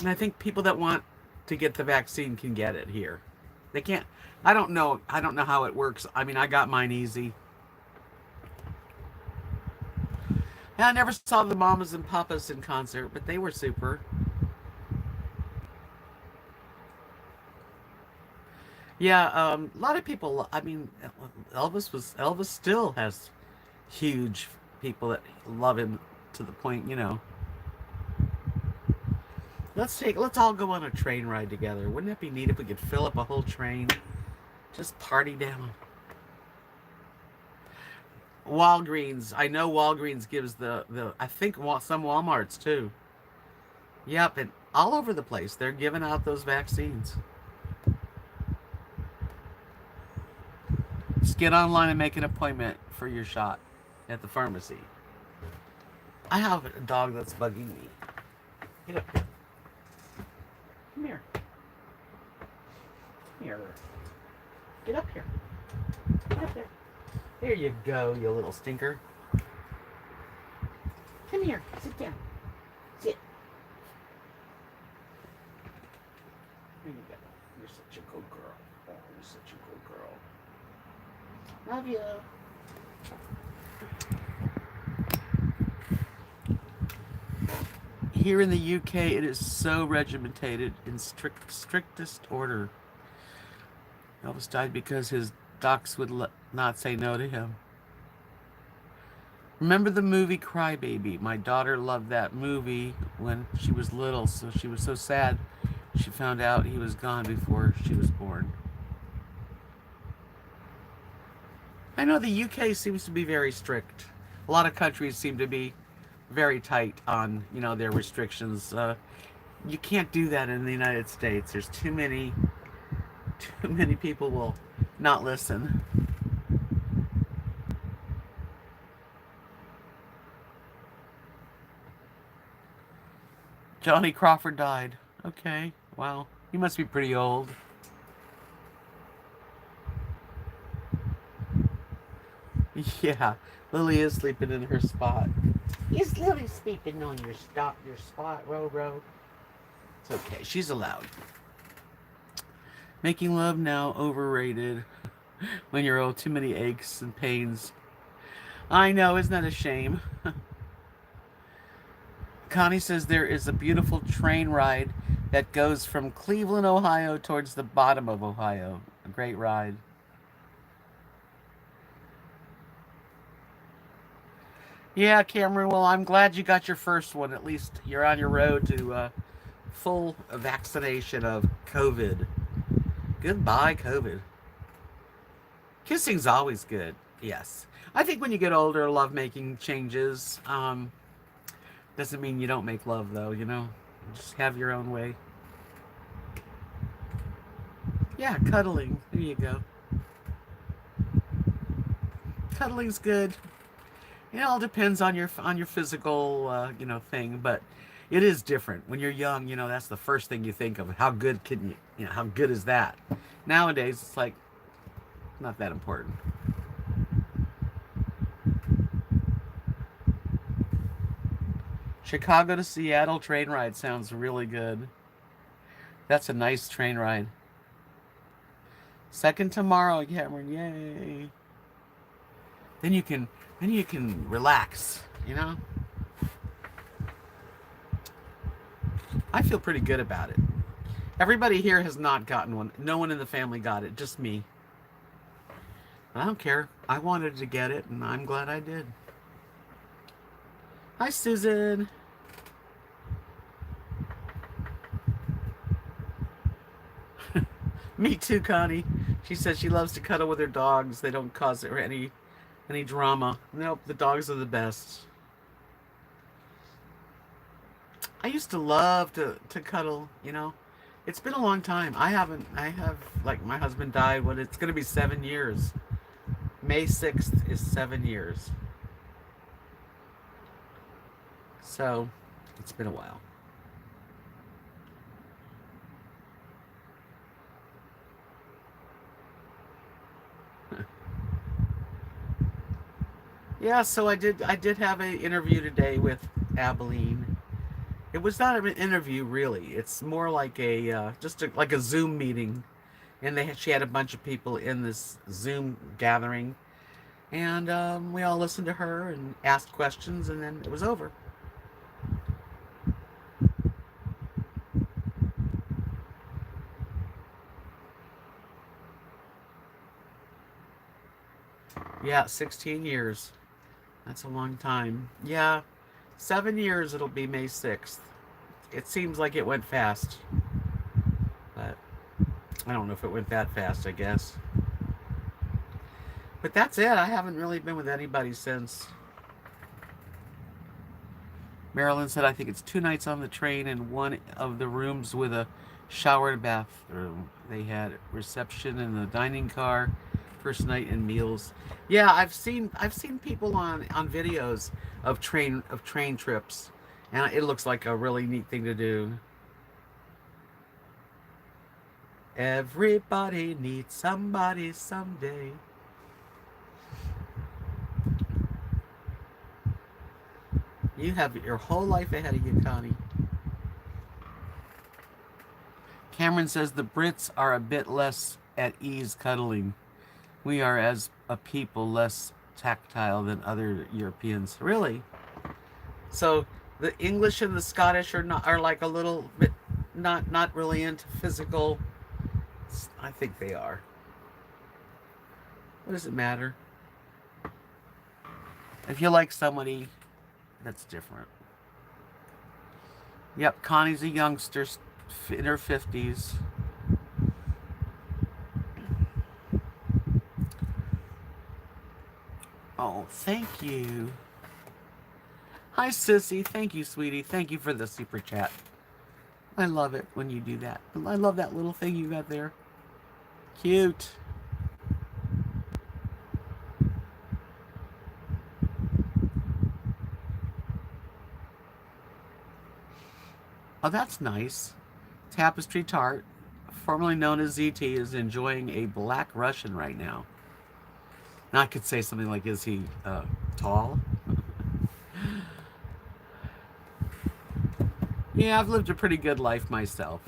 I think people that want to get the vaccine can get it here. They can't. I don't know how it works. I mean, I got mine easy. And I never saw the Mamas and Papas in concert, but they were super. Yeah, a lot of people. I mean, Elvis still has huge people that love him to the point, you know. Let's all go on a train ride together. Wouldn't it be neat if we could fill up a whole train? Just party down. Walgreens. I know Walgreens gives I think some Walmarts too. Yep, and all over the place they're giving out those vaccines. Just get online and make an appointment for your shot at the pharmacy. I have a dog that's bugging me. Get up here. Come here. Come here. Get up here. Get up there. There you go, you little stinker. Come here. Sit down. Sit. There you go. You're such a good girl. Oh, you're such a good girl. Love you. Here in the UK, it is so regimented in strictest order. Elvis died because his docs would not say no to him. Remember the movie Cry Baby? My daughter loved that movie when she was little, so she was so sad she found out he was gone before she was born. I know the UK seems to be very strict. A lot of countries seem to be very tight on, you know, their restrictions. You can't do that in the United States. There's too many people will not listen. Johnny Crawford died. Okay, wow. He must be pretty old. Yeah, Lily is sleeping in her spot. Is Lily sleeping on your spot, Ro? It's okay, she's allowed. Making love now overrated. When you're old, too many aches and pains. I know, isn't that a shame? Connie says there is a beautiful train ride that goes from Cleveland, Ohio towards the bottom of Ohio. A great ride. Yeah, Cameron, well, I'm glad you got your first one. At least you're on your road to full vaccination of COVID. Goodbye, COVID. Kissing's always good, yes. I think when you get older, love-making changes. Doesn't mean you don't make love, though, you know? Just have your own way. Yeah, cuddling. There you go. Cuddling's good. It all depends on your physical, you know, thing, but it is different. When you're young, you know, that's the first thing you think of. How good can you know, how good is that? Nowadays, it's like, not that important. Chicago to Seattle train ride sounds really good. That's a nice train ride. Second tomorrow, Cameron, yay. Then you can relax, you know? I feel pretty good about it. Everybody here has not gotten one. No one in the family got it, just me. I don't care. I wanted to get it, and I'm glad I did. Hi, Susan. Me too, Connie. She says she loves to cuddle with her dogs. They don't cause her any drama. Nope, the dogs are the best. I used to love to cuddle, you know. It's been a long time. I have, like, my husband died when it's going to be 7 years. May 6th is 7 years. So, it's been a while. Yeah, so I did have an interview today with Abilene. It was not an interview really. It's more like like a Zoom meeting, and she had a bunch of people in this Zoom gathering, and we all listened to her and asked questions, and then it was over. Yeah, 16 years. That's a long time. Yeah, 7 years. It'll be May 6th. It seems like it went fast, but I don't know if it went that fast. I guess. But that's it. I haven't really been with anybody since. Marilyn said, I think it's 2 nights on the train and one of the rooms with a shower and bathroom. They had reception in the dining car, first night and meals. Yeah, I've seen people on videos of train trips, and it looks like a really neat thing to do. Everybody needs somebody someday. You have your whole life ahead of you, Connie. Cameron says the Brits are a bit less at ease cuddling. We are, as a people, less tactile than other Europeans. Really? So the English and the Scottish are like a little bit not really into physical. I think they are. What does it matter? If you like somebody, that's different. Yep, Connie's a youngster in her 50s. Oh, thank you. Hi, Sissy. Thank you, sweetie. Thank you for the super chat. I love it when you do that. I love that little thing you got there. Cute. Oh, that's nice. Tapestry Tart, formerly known as ZT, is enjoying a black Russian right now. Now I could say something like, is he tall? Yeah, I've lived a pretty good life myself.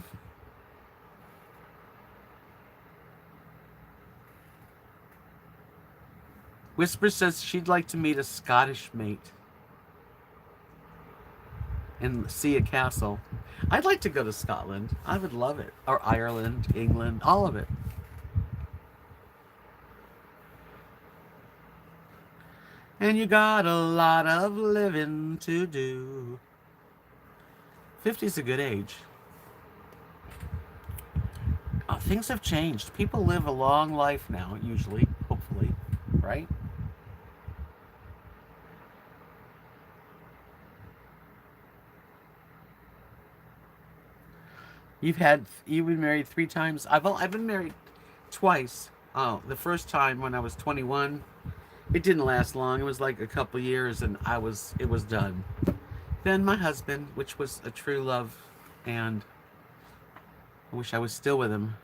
Whisper says she'd like to meet a Scottish mate and see a castle. I'd like to go to Scotland. I would love it. Or Ireland, England, all of it. And you got a lot of living to do. 50's a good age. Things have changed. People live a long life now, usually, hopefully, right? You've been married 3 times. I've been married twice. Oh, the first time when I was 21, it didn't last long. It was like a couple years, and it was done. Then my husband, which was a true love, and I wish I was still with him.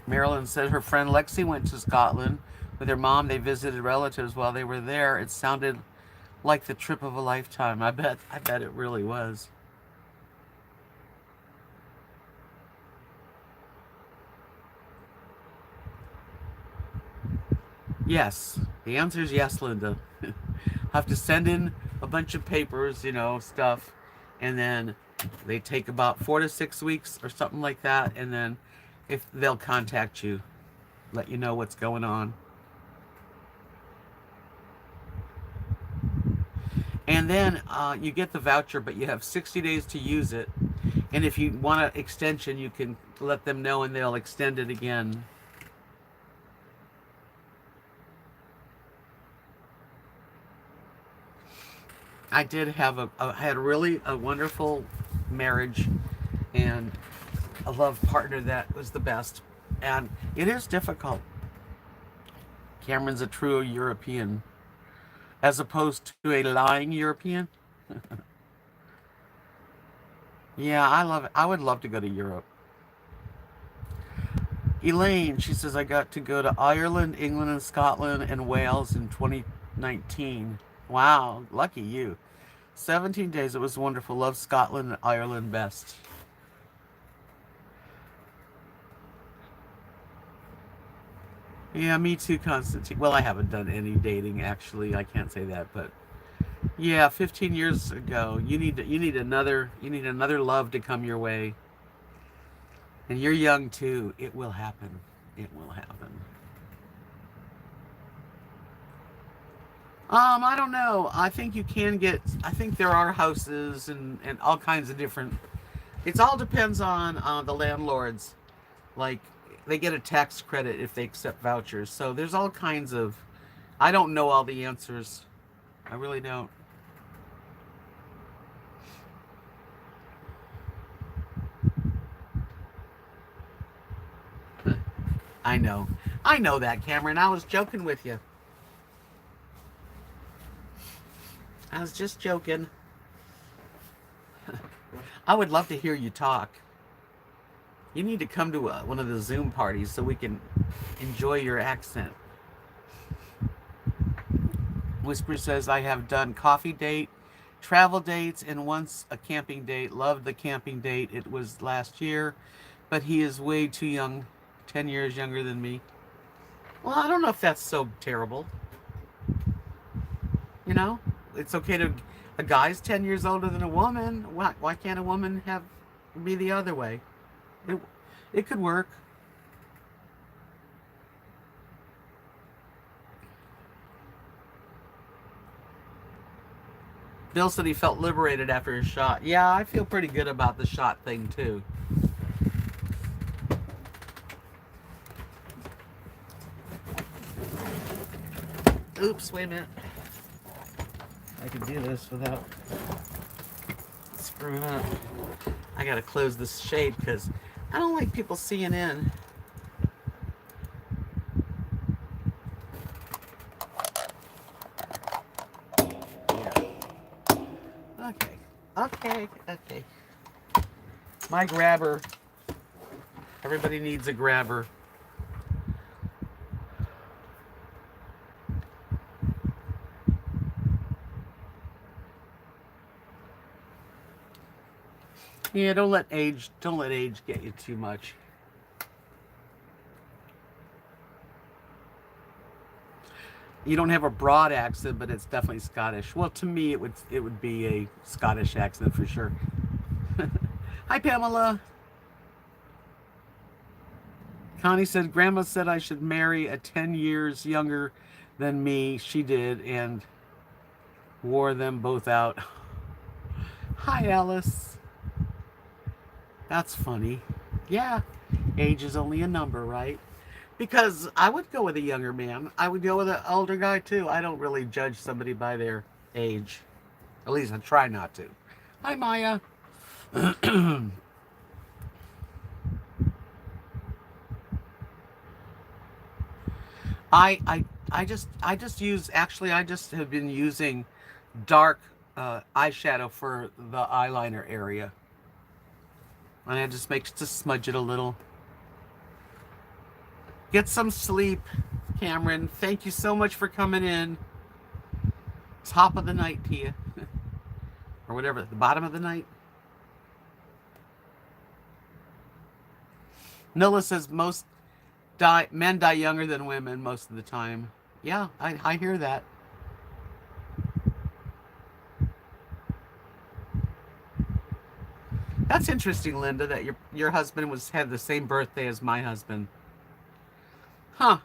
Marilyn said her friend Lexi went to Scotland with her mom. They visited relatives while they were there. It sounded like the trip of a lifetime. I bet it really was. Yes. The answer is yes, Linda. Have to send in a bunch of papers, stuff, and then they take about 4 to 6 weeks or something like that, and then if they'll contact you, let you know what's going on. And then you get the voucher, but you have 60 days to use it. And if you want an extension, you can let them know and they'll extend it again. I did have had really a wonderful marriage and a love partner that was the best. And it is difficult. Cameron's a true European, as opposed to a lying European. Yeah, I love it. I would love to go to Europe. Elaine, she says, I got to go to Ireland, England, and Scotland and Wales in 2019. Wow, lucky you. 17 days, it was wonderful. Love Scotland and Ireland best. Yeah, me too, Constantine. Well, I haven't done any dating, actually. I can't say that, but yeah, 15 years ago, you need another love to come your way. And you're young too. It will happen. It will happen. I don't know. I think you can get. I think there are houses and all kinds of different. It all depends on the landlords. Like they get a tax credit if they accept vouchers. So there's all kinds of. I don't know all the answers. I really don't. I know. I know that, Cameron. I was joking with you. I was just joking. I would love to hear you talk. You need to come to one of the Zoom parties so we can enjoy your accent. Whisper says, I have done coffee date, travel dates, and once a camping date. Loved the camping date. It was last year, but he is way too young, 10 years younger than me. Well, I don't know if that's so terrible. You know, it's okay to. A guy's 10 years older than a woman. Why can't a woman be the other way? It, it could work. Bill said he felt liberated after his shot. Yeah, I feel pretty good about the shot thing too. Oops, wait a minute. I can do this without screwing up. I gotta close this shade because I don't like people seeing in. Yeah. Okay. Okay. My grabber. Everybody needs a grabber. Yeah, don't let age get you too much. You don't have a broad accent, but it's definitely Scottish. Well, to me, it would be a Scottish accent for sure. Hi, Pamela. Connie said, Grandma said I should marry a 10 years younger than me. She did, and wore them both out. Hi, Alice. That's funny. Yeah, age is only a number, right? Because I would go with a younger man. I would go with an older guy too. I don't really judge somebody by their age. At least I try not to. Hi, Maya. I just have been using dark eyeshadow for the eyeliner area. And I just smudge it a little. Get some sleep, Cameron. Thank you so much for coming in. Top of the night to you. Or whatever, the bottom of the night. Nola says men die younger than women most of the time. Yeah, I hear that. That's interesting, Linda, that your husband had the same birthday as my husband. Huh.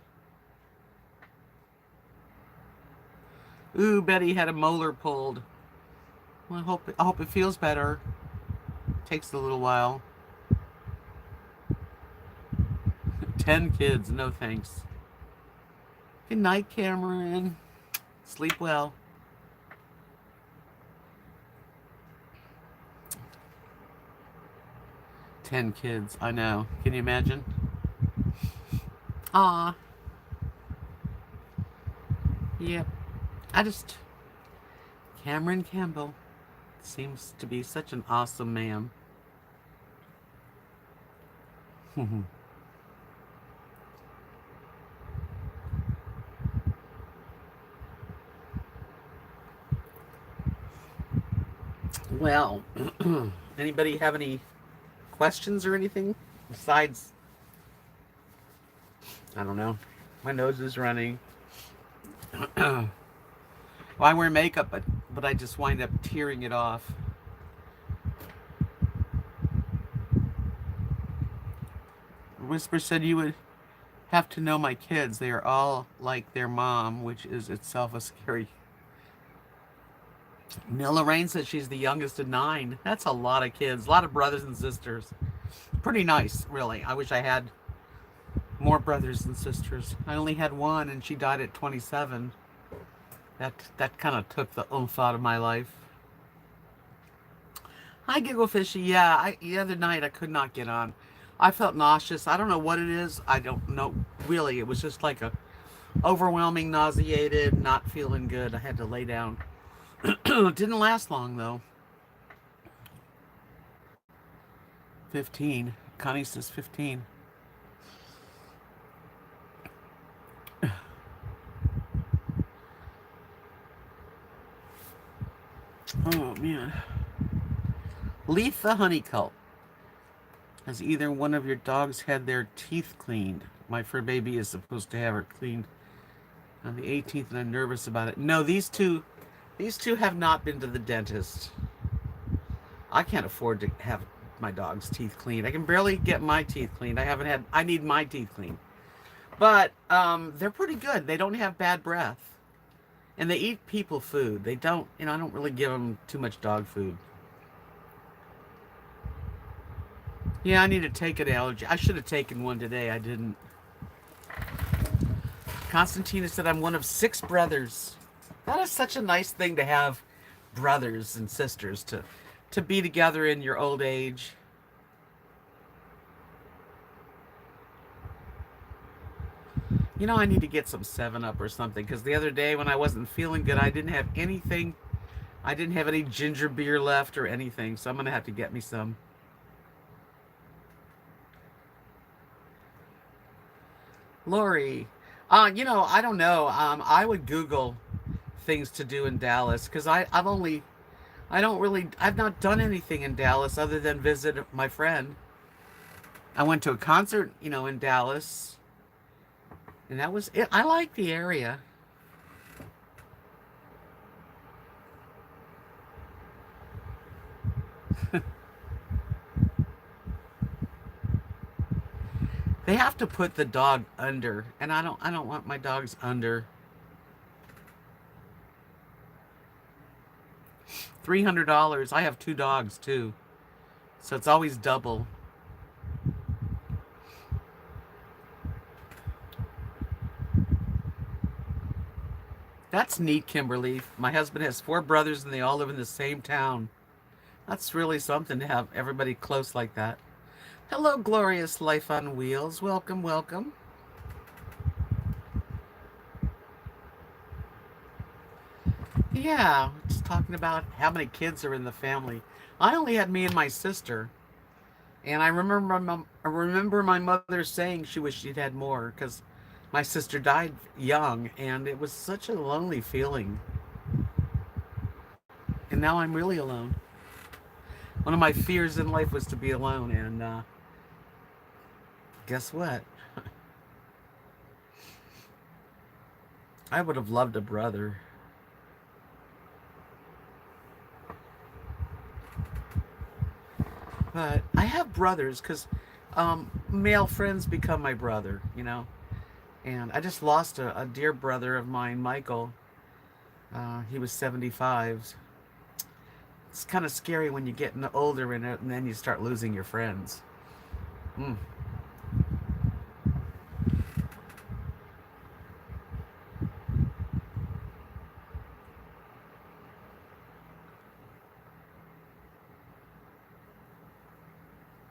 Ooh, Betty had a molar pulled. Well, I hope it feels better. Takes a little while. 10 kids, no thanks. Good night, Cameron. Sleep well. 10 kids, I know. Can you imagine? Ah, yep. I just Cameron Campbell seems to be such an awesome man. Well, anybody have any questions or anything besides? I don't know. My nose is running. Well, I wear makeup, but I just wind up tearing it off. Whisper said you would have to know my kids. They are all like their mom, which is itself a scary. Mill Lorraine said she's the youngest of 9. That's a lot of kids, a lot of brothers and sisters. Pretty nice, really. I wish I had more brothers and sisters. I only had one, and she died at 27. That kind of took the oomph out of my life. Hi, Giggle Fishy. Yeah, the other night I could not get on. I felt nauseous. I don't know what it is. I don't know. Really, it was just like a overwhelming, nauseated, not feeling good. I had to lay down. It didn't last long, though. 15. Connie says 15. Oh, man. Leaf the Honeycult. Has either one of your dogs had their teeth cleaned? My fur baby is supposed to have her cleaned on the 18th, and I'm nervous about it. No, these two have not been to the dentist. I can't afford to have my dog's teeth cleaned. I can barely get my teeth cleaned. I need my teeth cleaned. But they're pretty good. They don't have bad breath. And they eat people food. They don't, I don't really give them too much dog food. Yeah, I need to take an allergy. I should have taken one today. I didn't. Constantina said I'm one of 6 brothers. That is such a nice thing to have, brothers and sisters to be together in your old age. I need to get some 7-Up or something, because the other day when I wasn't feeling good, I didn't have anything. I didn't have any ginger beer left or anything, so I'm going to have to get me some. Lori, I don't know. I would Google things to do in Dallas, because I've not done anything in Dallas other than visit my friend. I went to a concert, in Dallas, and that was it. I like the area. They have to put the dog under, and I don't want my dogs under. $300. I have 2 dogs too, so it's always double. That's neat, Kimberly. My husband has 4 brothers, and they all live in the same town. That's really something to have everybody close like that. Hello, glorious life on wheels. Welcome, welcome. Yeah, just talking about how many kids are in the family. I only had me and my sister, and I remember my mother saying she wished she'd had more, because my sister died young, and it was such a lonely feeling. And now I'm really alone. One of my fears in life was to be alone, and guess what? I would have loved a brother. But I have brothers because male friends become my brother, you know. And I just lost a dear brother of mine, Michael. He was 75. It's kind of scary when you get older in it and then you start losing your friends. Mm.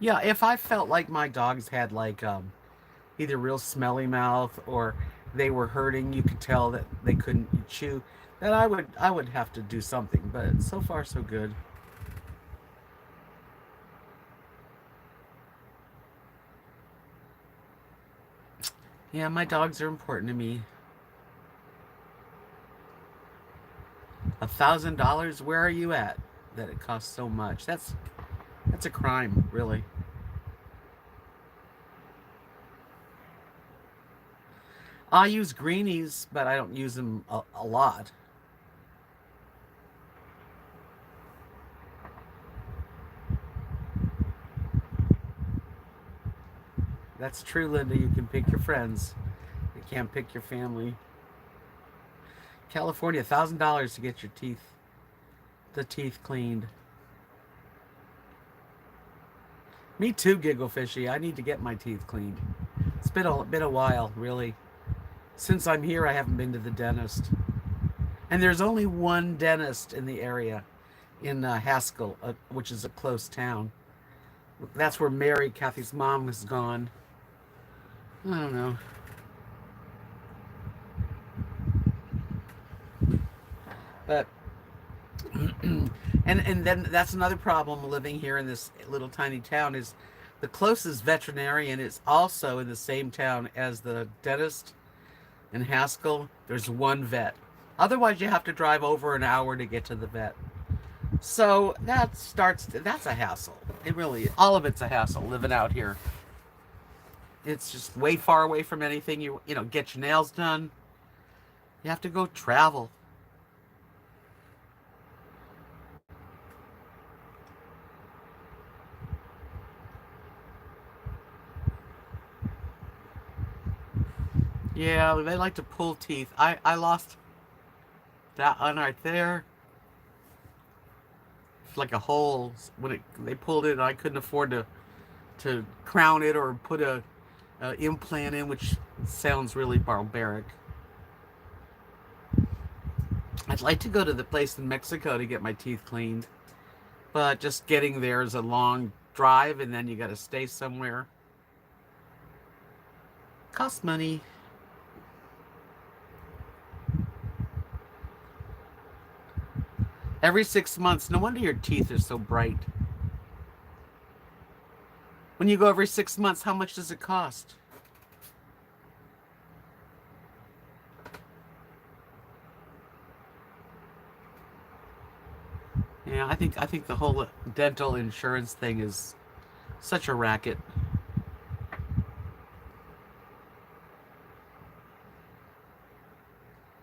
Yeah, if I felt like my dogs had like either real smelly mouth or they were hurting, you could tell that they couldn't chew, then I would have to do something. But so far so good. Yeah, my dogs are important to me. $1,000? Where are you at? That it costs so much. That's a crime, really. I use greenies, but I don't use them a lot. That's true, Linda. You can pick your friends. You can't pick your family. California, $1,000 to get the teeth cleaned. Me too, Giggle Fishy. I need to get my teeth cleaned. It's been a while, really. Since I'm here, I haven't been to the dentist. And there's only one dentist in the area, in Haskell, which is a close town. That's where Mary, Kathy's mom, has gone. I don't know. But and then that's another problem living here in this little tiny town is the closest veterinarian is also in the same town as the dentist in Haskell. There's one vet. Otherwise, you have to drive over an hour to get to the vet. So that's a hassle. It really, all of it's a hassle living out here. It's just way far away from anything. Get your nails done. You have to go travel. Yeah, they like to pull teeth. I lost that one right there. It's like a hole when they pulled it. I couldn't afford to crown it or put a implant in, which sounds really barbaric. I'd like to go to the place in Mexico to get my teeth cleaned, but just getting there is a long drive, and then you got to stay somewhere. Costs money. Every 6 months. No wonder your teeth are so bright. When you go every 6 months, how much does it cost? Yeah, I think the whole dental insurance thing is such a racket.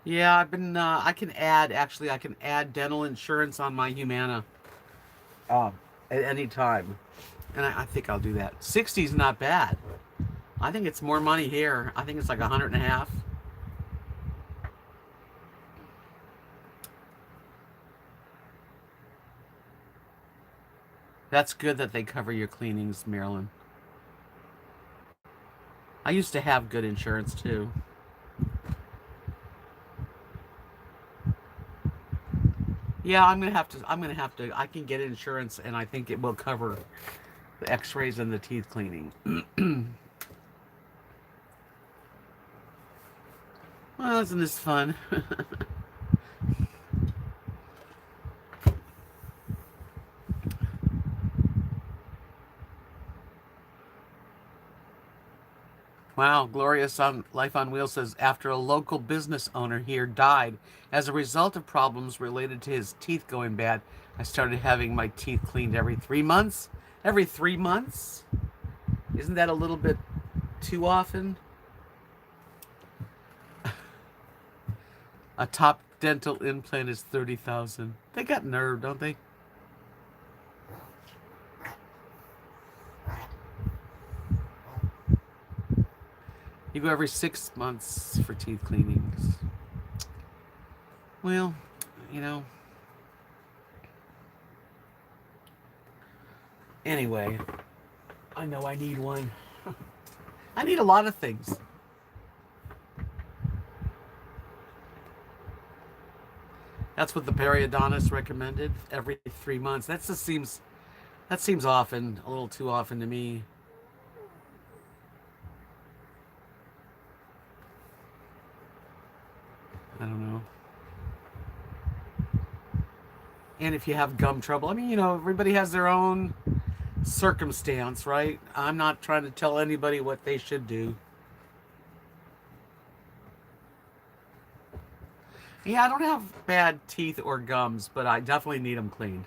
Yeah, I've been. I can add dental insurance on my Humana uh, at any time, and I think I'll do that. 60 is not bad. I think it's more money here. I think it's like 100 and a half. That's good that they cover your cleanings, Marilyn. I used to have good insurance too. Yeah, I'm gonna have to. I can get insurance, and I think it will cover the X-rays and the teeth cleaning. Well, isn't this fun? Wow, Glorious on Life on Wheels says after a local business owner here died as a result of problems related to his teeth going bad, I started having my teeth cleaned every 3 months. Every 3 months? Isn't that a little bit too often? A top dental implant is 30,000. They got nerve, don't they? You go every 6 months for teeth cleanings. Well, you know. Anyway, I know I need one. I need a lot of things. That's what the periodontist recommended. Every 3 months. That seems often, a little too often to me. I don't know. And if you have gum trouble, I mean, everybody has their own circumstance, right? I'm not trying to tell anybody what they should do. Yeah, I don't have bad teeth or gums, but I definitely need them cleaned.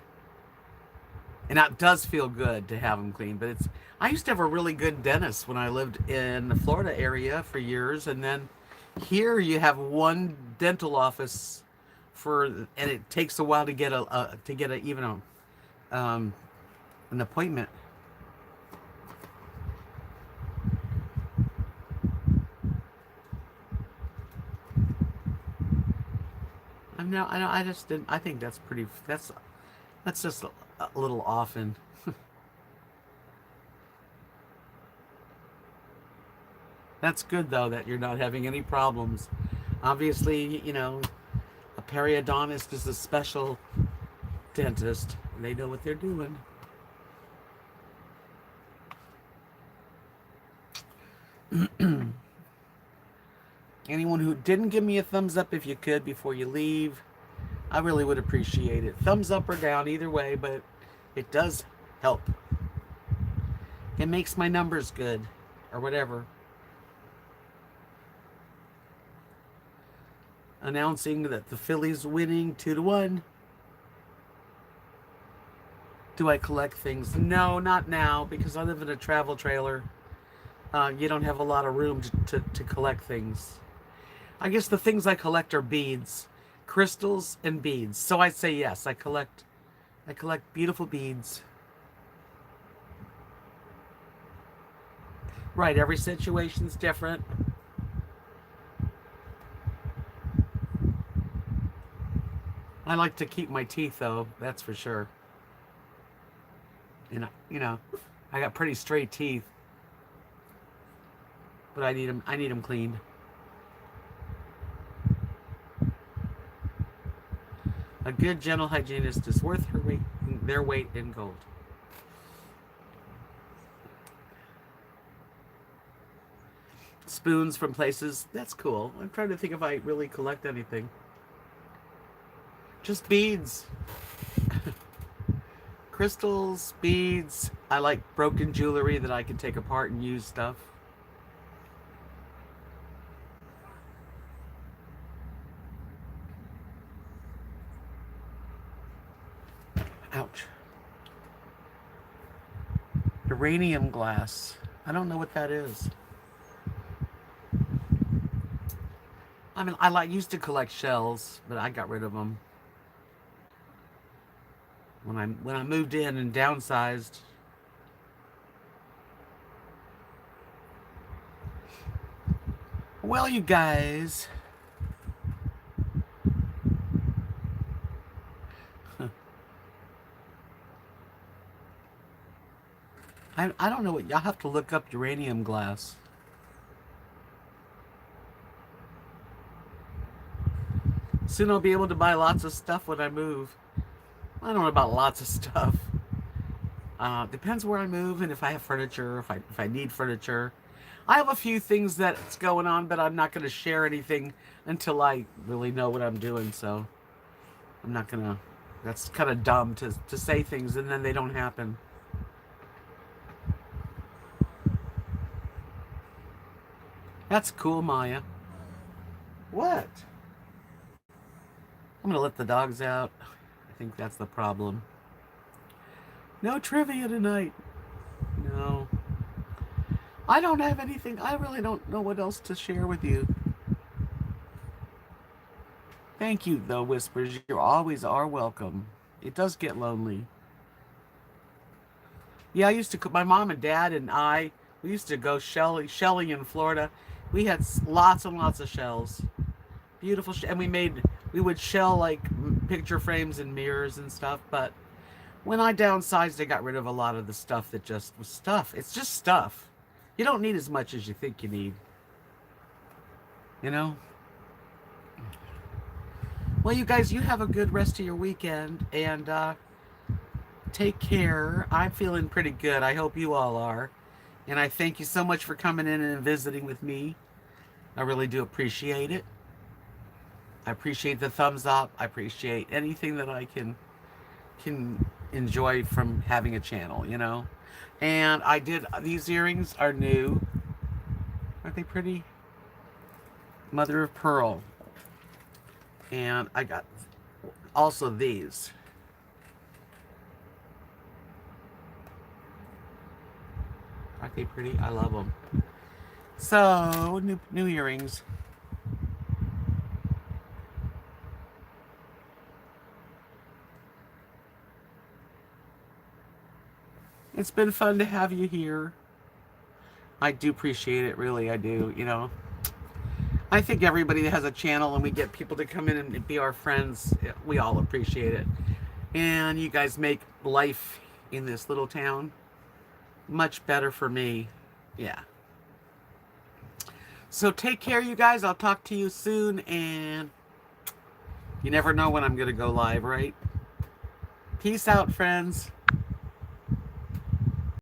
And it does feel good to have them cleaned. But I used to have a really good dentist when I lived in the Florida area for years, and then here you have one dental office and it takes a while to get an appointment. I just didn't. I think that's pretty. That's just a little often. That's good though that you're not having any problems. Obviously, a periodontist is a special dentist. They know what they're doing. Anyone who didn't give me a thumbs up, if you could, before you leave, I really would appreciate it. Thumbs up or down, either way, but it does help. It makes my numbers good, or whatever. Announcing that the Phillies winning 2-1. Do I collect things? No, not now, because I live in a travel trailer. You don't have a lot of room to collect things. I guess the things I collect are beads, crystals, and beads. So I'd say yes. I collect beautiful beads. Right, every situation's different. I like to keep my teeth though, that's for sure. And I got pretty straight teeth, but I need them cleaned. A good dental hygienist is worth their weight in gold. Spoons from places, that's cool. I'm trying to think if I really collect anything. Just beads. Crystals, beads. I like broken jewelry that I can take apart and use stuff. Ouch. Uranium glass. I don't know what that is. I mean, I used to collect shells, but I got rid of them when I moved in and downsized. Well, you guys, I don't know what y'all have to look up uranium glass. Soon I'll be able to buy lots of stuff when I move. I don't know about lots of stuff. Depends where I move and if I have furniture, if I need furniture. I have a few things that's going on, but I'm not going to share anything until I really know what I'm doing. So I'm not going to. That's kind of dumb to say things and then they don't happen. That's cool, Maya. What? I'm going to let the dogs out. I think that's the problem. No trivia tonight. No. I don't have anything. I really don't know what else to share with you. Thank you, though, Whispers. You always are welcome. It does get lonely. Yeah, I used to, my mom and dad and I, we used to go shelling in Florida. We had lots and lots of shells. Beautiful, and we would shell like picture frames and mirrors and stuff. But when I downsized, I got rid of a lot of the stuff that just was stuff. It's just stuff. You don't need as much as you think you need. You know? Well, you guys, you have a good rest of your weekend, and take care. I'm feeling pretty good. I hope you all are. And I thank you so much for coming in and visiting with me. I really do appreciate it. I appreciate the thumbs up. I appreciate anything that I can enjoy from having a channel, you know. And I did, these earrings are new. Aren't they pretty? Mother of pearl. And I got also these. Aren't they pretty? I love them. So, new earrings. It's been fun to have you here. I do appreciate it, really, I do, you know. I think everybody that has a channel and we get people to come in and be our friends, we all appreciate it. And you guys make life in this little town much better for me. Yeah. So take care, you guys. I'll talk to you soon. And you never know when I'm going to go live, right? Peace out, friends.